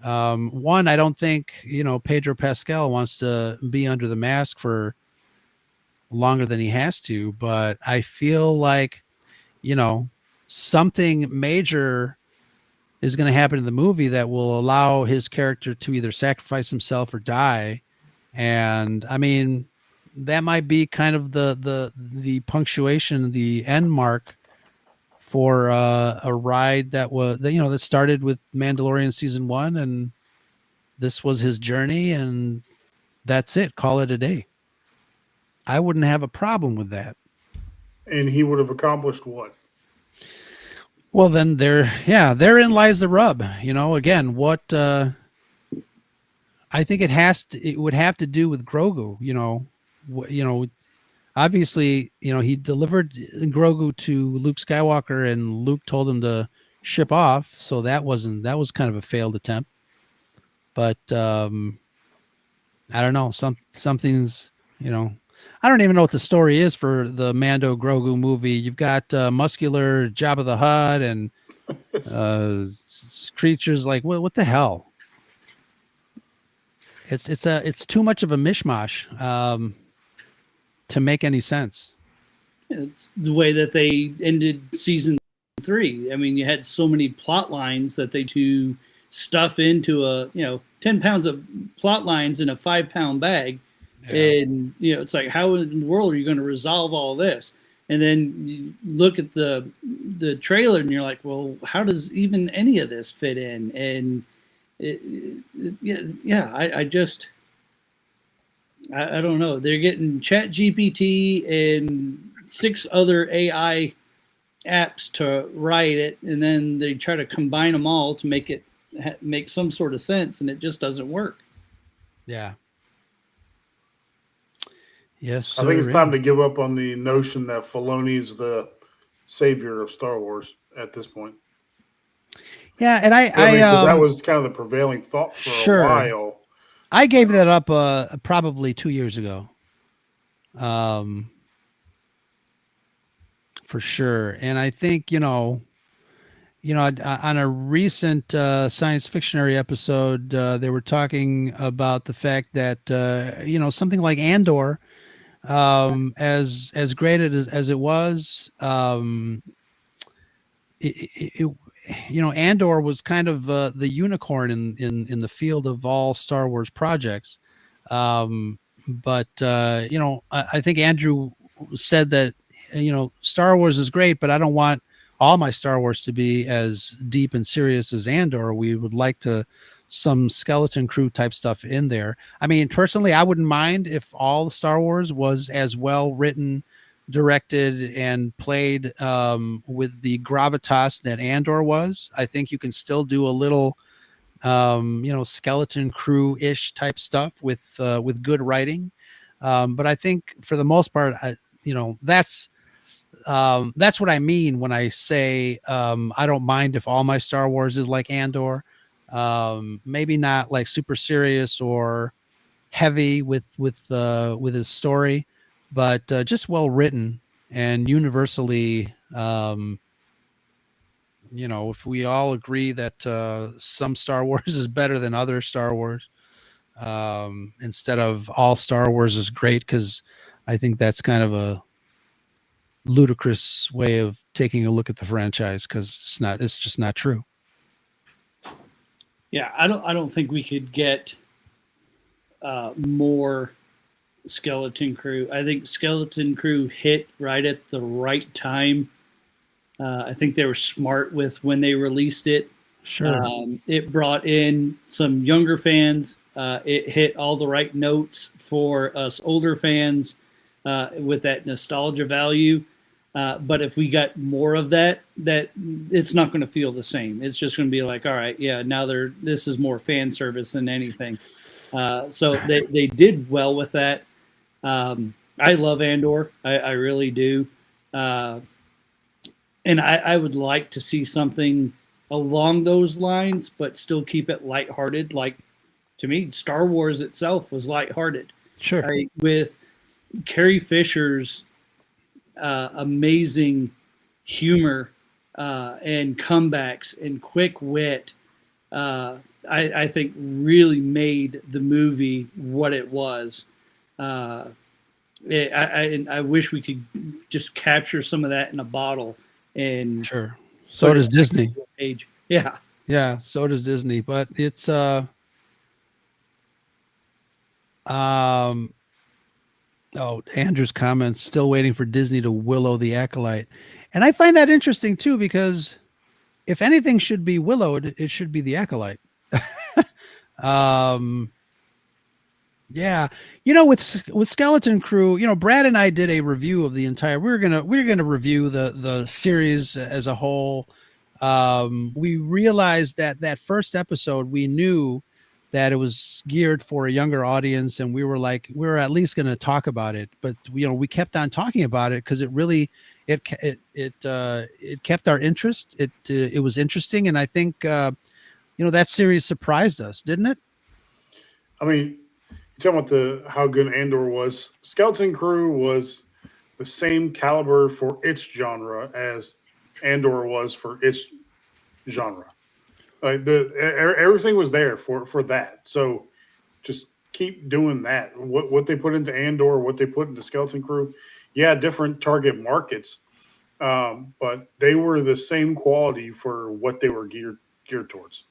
One, I don't think Pedro Pascal wants to be under the mask for longer than he has to, but I feel like something major is going to happen in the movie that will allow his character to either sacrifice himself or die. And I mean, that might be kind of the punctuation, the end mark for a ride that that started with Mandalorian season 1, and this was his journey, and that's it. Call it a day. I wouldn't have a problem with that. And he would have accomplished what? Well, then therein lies the rub. Again, what I think it would have to do with Grogu. Obviously, he delivered Grogu to Luke Skywalker, and Luke told him to ship off. So that was kind of a failed attempt. But I don't know. Something's I don't even know what the story is for the Mando Grogu movie. You've got muscular Jabba the Hutt and creatures like what the hell? It's too much of a mishmash to make any sense. It's the way that they ended season 3. I mean, you had so many plot lines that they to stuff into 10 pounds of plot lines in a 5-pound bag. Yeah. And it's like, how in the world are you going to resolve all this? And then you look at the trailer and you're like, well, how does even any of this fit in? And I don't know. They're getting ChatGPT and 6 other AI apps to write it, and then they try to combine them all to make it make some sort of sense, and it just doesn't work. Yeah. Yes, I think it's time to give up on the notion that Filoni's the savior of Star Wars at this point. Yeah, and that was kind of the prevailing thought for a while. I gave that up probably 2 years ago, for sure. And I think on a recent science fictionary episode, they were talking about the fact that something like Andor, as great as it was, Andor was kind of the unicorn in the field of all Star Wars projects. But I think Andrew said that, Star Wars is great, but I don't want all my Star Wars to be as deep and serious as Andor. We would like some skeleton crew type stuff in there. I mean, personally, I wouldn't mind if all Star Wars was as well written, directed, and played with the gravitas that Andor was. I think you can still do a little skeleton crew-ish type stuff with good writing. But I think for the most part, that's what I mean when I say I don't mind if all my Star Wars is like Andor. Maybe not like super serious or heavy with his story, but just well written and universally, if we all agree that some Star Wars is better than other Star Wars, instead of all Star Wars is great, because I think that's kind of ludicrous way of taking a look at the franchise, because it's just not true. Yeah, I don't think we could get more Skeleton Crew. I think Skeleton Crew hit right at the right time. I think they were smart with when they released it. Sure. It brought in some younger fans. It hit all the right notes for us older fans with that nostalgia value. But if we got more of that it's not going to feel the same. It's just going to be like, all right, yeah, now this is more fan service than anything. So they did well with that. I love Andor. I really do. And I would like to see something along those lines, but still keep it lighthearted. Like, to me, Star Wars itself was lighthearted. Sure. Right? With Carrie Fisher's amazing humor and comebacks and quick wit, I think really made the movie what it was. I wish we could just capture some of that in a bottle. And sure. So does Disney. Age. Yeah. Yeah, so does Disney. But it's Andrew's comments, still waiting for Disney to willow the Acolyte. And I find that interesting too, because if anything should be willowed, it should be the Acolyte. Yeah, with Skeleton Crew, Brad and I did a review of the entire. We're gonna review the series as a whole. We realized that first episode, we knew that it was geared for a younger audience, and we were at least going to talk about it. But we kept on talking about it because it really it kept our interest. It was interesting, and I think that series surprised us, didn't it? I mean, you're talking about how good Andor was. Skeleton Crew was the same caliber for its genre as Andor was for its genre. Like everything was there for that. So just keep doing that. What they put into Andor, what they put into Skeleton Crew, yeah, different target markets, but they were the same quality for what they were geared towards.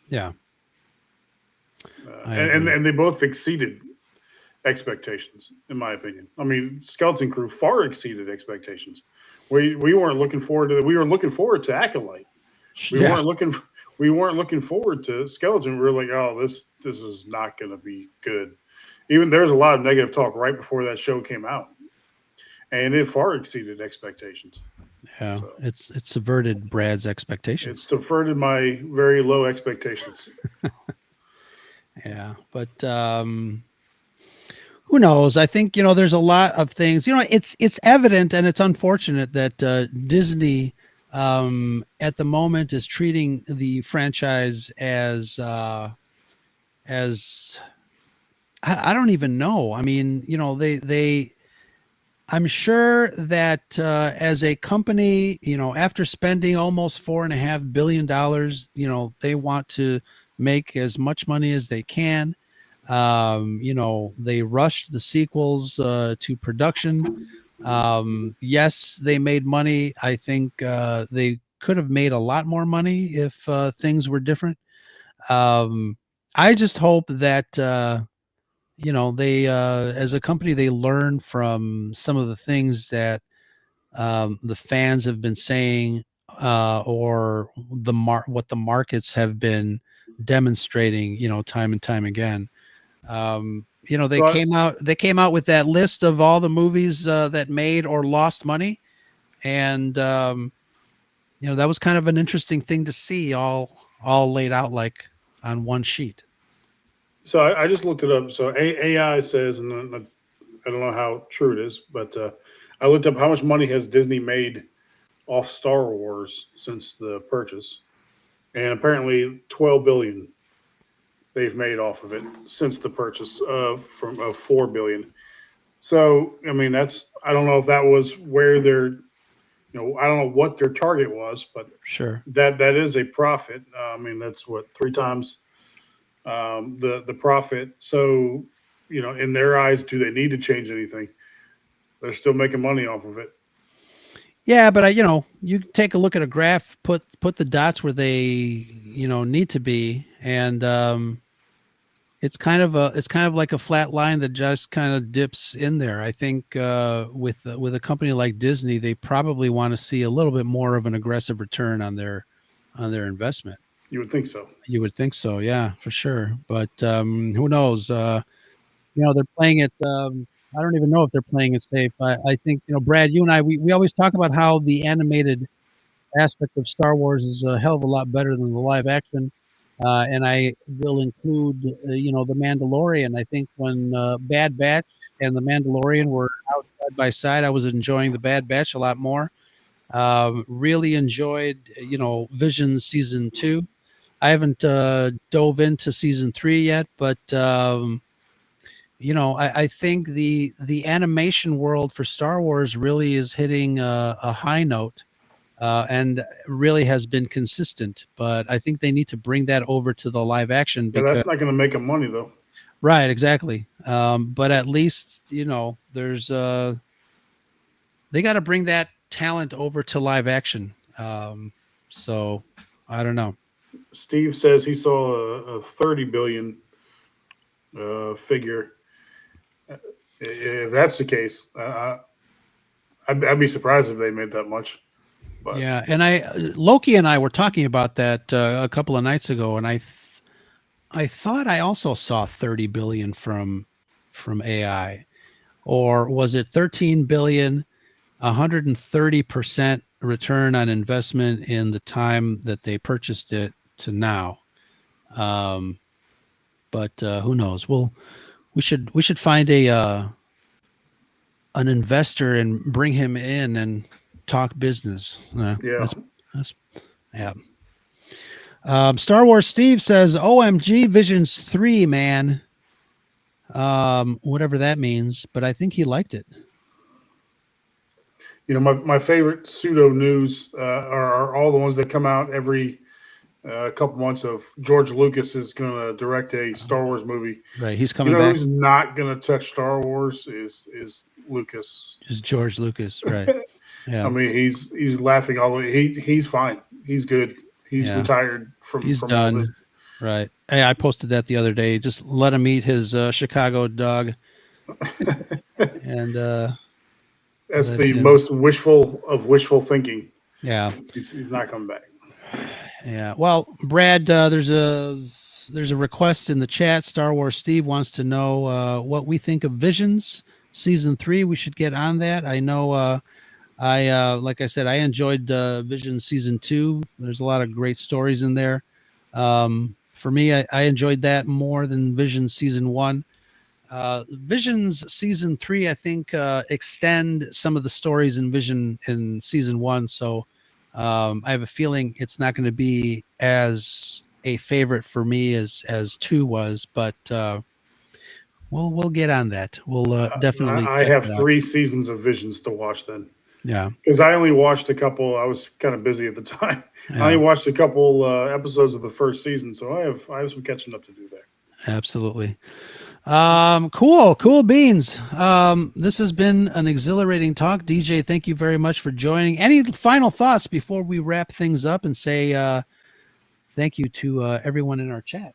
Yeah. And they both exceeded expectations, in my opinion. I mean, Skeleton Crew far exceeded expectations. We weren't looking forward to. We were looking forward to Acolyte. We weren't looking forward to Skeleton. We were like, oh, this is not going to be good. Even there was a lot of negative talk right before that show came out, and it far exceeded expectations. Yeah, so, it's subverted Brad's expectations. It subverted my very low expectations. Yeah, but who knows? I think there's a lot of things. It's evident, and it's unfortunate that Disney at the moment is treating the franchise as I don't even know. I mean, they I'm sure that as a company, after spending almost $4.5 billion, they want to make as much money as they can. They rushed the sequels to production. Yes, they made money. I think they could have made a lot more money if things were different. I just hope that they as a company, they learn from some of the things that the fans have been saying or what the markets have been demonstrating, time and time again. They came out with that list of all the movies that made or lost money, and that was kind of an interesting thing to see, all laid out like on one sheet. So I just looked it up. So AI says, and I don't know how true it is, but I looked up how much money has Disney made off Star Wars since the purchase, and apparently $12 billion they've made off of it since the purchase of $4 billion. So I mean, I don't know if that was where I don't know what their target was, but sure, that is a profit. I mean, that's what 3 times the profit. So in their eyes, do they need to change anything? They're still making money off of it. Yeah, but you take a look at a graph, put the dots where they need to be, and it's kind of like a flat line that just kind of dips in there. I think with a company like Disney, they probably want to see a little bit more of an aggressive return on their investment. You would think so. You would think so, yeah, for sure. But who knows? They're playing it. I don't even know if they're playing it safe. I think Brad, you and I, we always talk about how the animated aspect of Star Wars is a hell of a lot better than the live action. And I will include, the Mandalorian. I think when Bad Batch and the Mandalorian were out side by side, I was enjoying the Bad Batch a lot more. Really enjoyed, Visions season 2. I haven't dove into season 3 yet, but I think the animation world for Star Wars really is hitting a high note. And really has been consistent, but I think they need to bring that over to the live action. Because that's not going to make them money, though. Right, exactly. But at least there's they got to bring that talent over to live action. So I don't know. Steve says he saw a 30 billion figure. If that's the case, I'd be surprised if they made that much. But. Yeah, and Loki and I were talking about that a couple of nights ago, and I thought I also saw 30 billion from AI, or was it 13 billion, 130% return on investment in the time that they purchased it to now. But who knows? We should find an investor and bring him in and talk business. Yeah. Star Wars Steve says, OMG Visions 3, man. Whatever that means, but I think he liked it. My favorite pseudo news are all the ones that come out every couple months of George Lucas is going to direct a Star Wars movie. Right. He's coming back. Who's not going to touch Star Wars is Lucas. Is George Lucas. Right. Yeah. I mean, he's laughing all the way. He's fine. He's good. He's retired from. He's from done. All this. Right. Hey, I posted that the other day. Just let him eat his Chicago dog. And that's the most wishful thinking. Yeah. He's not coming back. Yeah. Well, Brad, there's a request in the chat. Star Wars Steve wants to know what we think of Visions season 3. We should get on that. I know. Like I said, I enjoyed Vision season 2. There's a lot of great stories in there. For me, I enjoyed that more than Vision season 1. Visions season 3, I think, extend some of the stories in Vision in season 1. So I have a feeling it's not going to be as a favorite for me as 2 was, but we'll get on that. We'll definitely. I have 3 seasons of Visions to watch then. Yeah, because I only watched a couple. I was kind of busy at the time. Yeah. I only watched a couple episodes of the first season, so I have some catching up to do there. Absolutely. Cool beans. This has been an exhilarating talk. DJ, thank you very much for joining. Any final thoughts before we wrap things up and say thank you to everyone in our chat?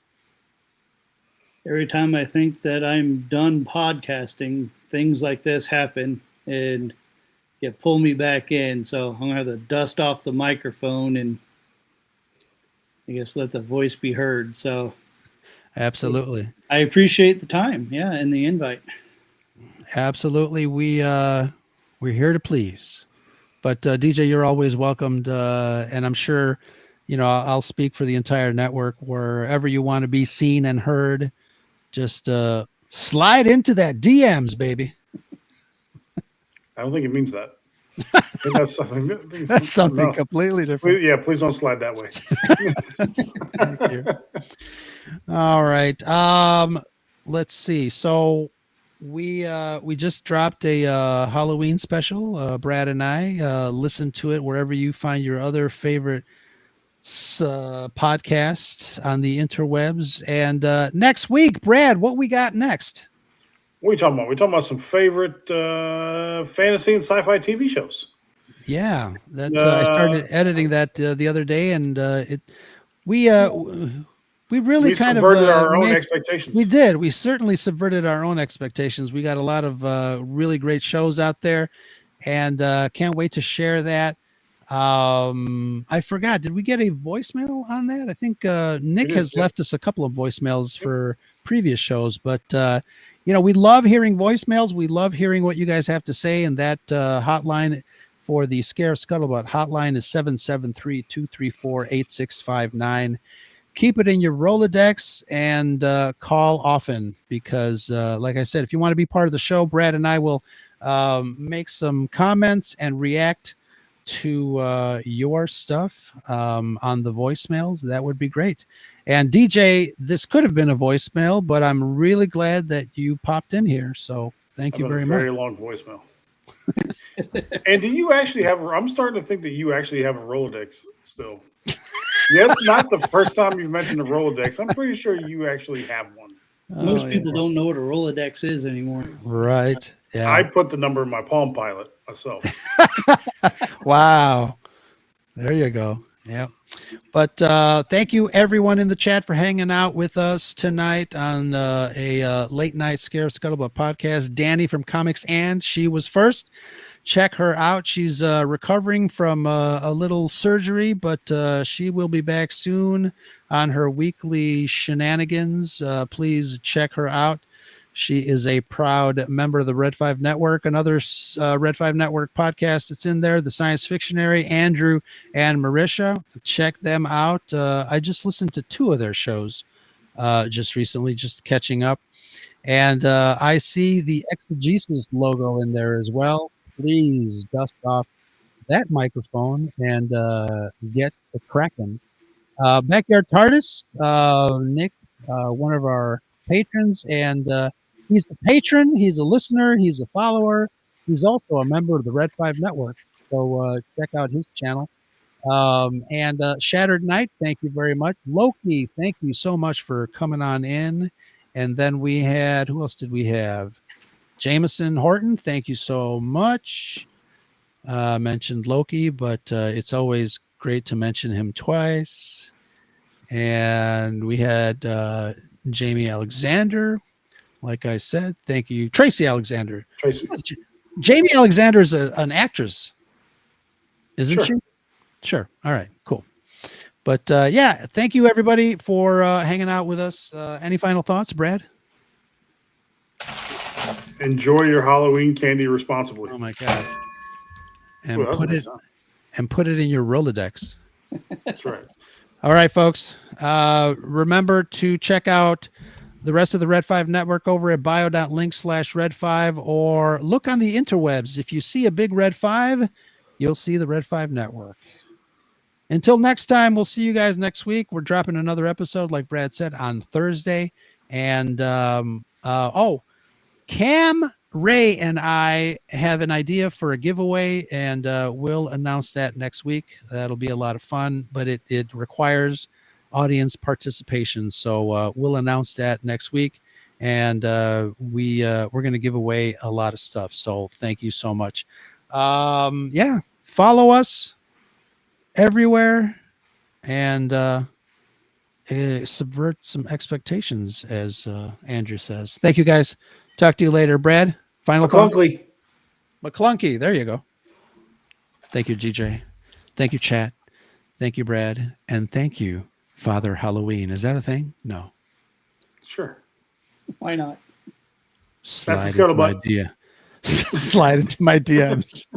Every time I think that I'm done podcasting, things like this happen and pull me back in. So I'm going to have to dust off the microphone and I guess let the voice be heard. So absolutely. I appreciate the time. Yeah. And the invite. Absolutely. We're here to please, but DJ, you're always welcomed. And I'm sure, I'll speak for the entire network. Wherever you want to be seen and heard, just slide into that DMs, baby. I don't think it means that. That's something. That's something completely different. Please don't slide that way. Thank you. All right. Let's see. So we just dropped a Halloween special. Brad and I listen to it wherever you find your other favorite podcasts on the interwebs. And next week, Brad, what we got next? What are we talking about? We're talking about some favorite fantasy and sci-fi TV shows. Yeah, that's I started editing that the other day, and we really kind of subverted our own expectations. We did. We certainly subverted our own expectations. We got a lot of really great shows out there, and can't wait to share that. I forgot. Did we get a voicemail on that? I think Nick has left us a couple of voicemails for previous shows, but we love hearing voicemails. We love hearing what you guys have to say, and that hotline for the Scarif Scuttlebutt hotline is 773-234-8659. Keep it in your Rolodex and call often because, like I said, if you want to be part of the show, Brad and I will make some comments and react to your stuff on the voicemails. That would be great. And DJ, this could have been a voicemail, but I'm really glad that you popped in here. So thank you very much. Very long voicemail. And do you actually have? I'm starting to think that you actually have a Rolodex still. Yes, not the first time you've mentioned a Rolodex. I'm pretty sure you actually have one. Most people don't know what a Rolodex is anymore. Right. Yeah. I put the number in my Palm Pilot myself. Wow. There you go. Yep. But thank you everyone in the chat for hanging out with us tonight on a late night Scarif Scuttlebutt podcast. Danny from Comics and she was first. Check her out. She's recovering from a little surgery, but she will be back soon on her weekly shenanigans. Please check her out. She is a proud member of the Red 5 Network, another Red 5 Network podcast that's in there, the Science Fictionary, Andrew and Marisha. Check them out. I just listened to 2 of their shows just recently, just catching up. And I see the Exegesis logo in there as well. Please dust off that microphone and get the cracking. Backyard TARDIS, Nick, one of our patrons, and he's a patron, he's a listener, he's a follower. He's also a member of the Red 5 Network. So check out his channel. And Shattered Knight, thank you very much. Loki, thank you so much for coming on in. And then we had, who else did we have? Jameson Horton, thank you so much. Mentioned Loki, but it's always great to mention him twice. And we had Jamie Alexander, like I said. Thank you. Tracy Alexander. Tracy. Jamie Alexander is an actress, isn't she? Sure. All right, cool. But yeah, thank you everybody for hanging out with us. Any final thoughts, Brad? Enjoy your Halloween candy responsibly. Oh my God. And put it in your Rolodex. That's right. All right, folks. Remember to check out the rest of the Red 5 Network over at bio.link/Red5 or look on the interwebs. If you see a big Red 5, you'll see the Red 5 Network. Until next time, we'll see you guys next week. We're dropping another episode, like Brad said, on Thursday. And Cam, Ray, and I have an idea for a giveaway, and we'll announce that next week. That'll be a lot of fun, but it requires audience participation. So we'll announce that next week, and we're going to give away a lot of stuff. So thank you so much. Yeah, follow us everywhere, and subvert some expectations, as Andrew says. Thank you, guys. Talk to you later. Brad, final call? McClunky. There you go. Thank you, GJ. Thank you, chat. Thank you, Brad. And thank you, Father Halloween. Is that a thing? No. Sure. Why not? Slide into my DMs.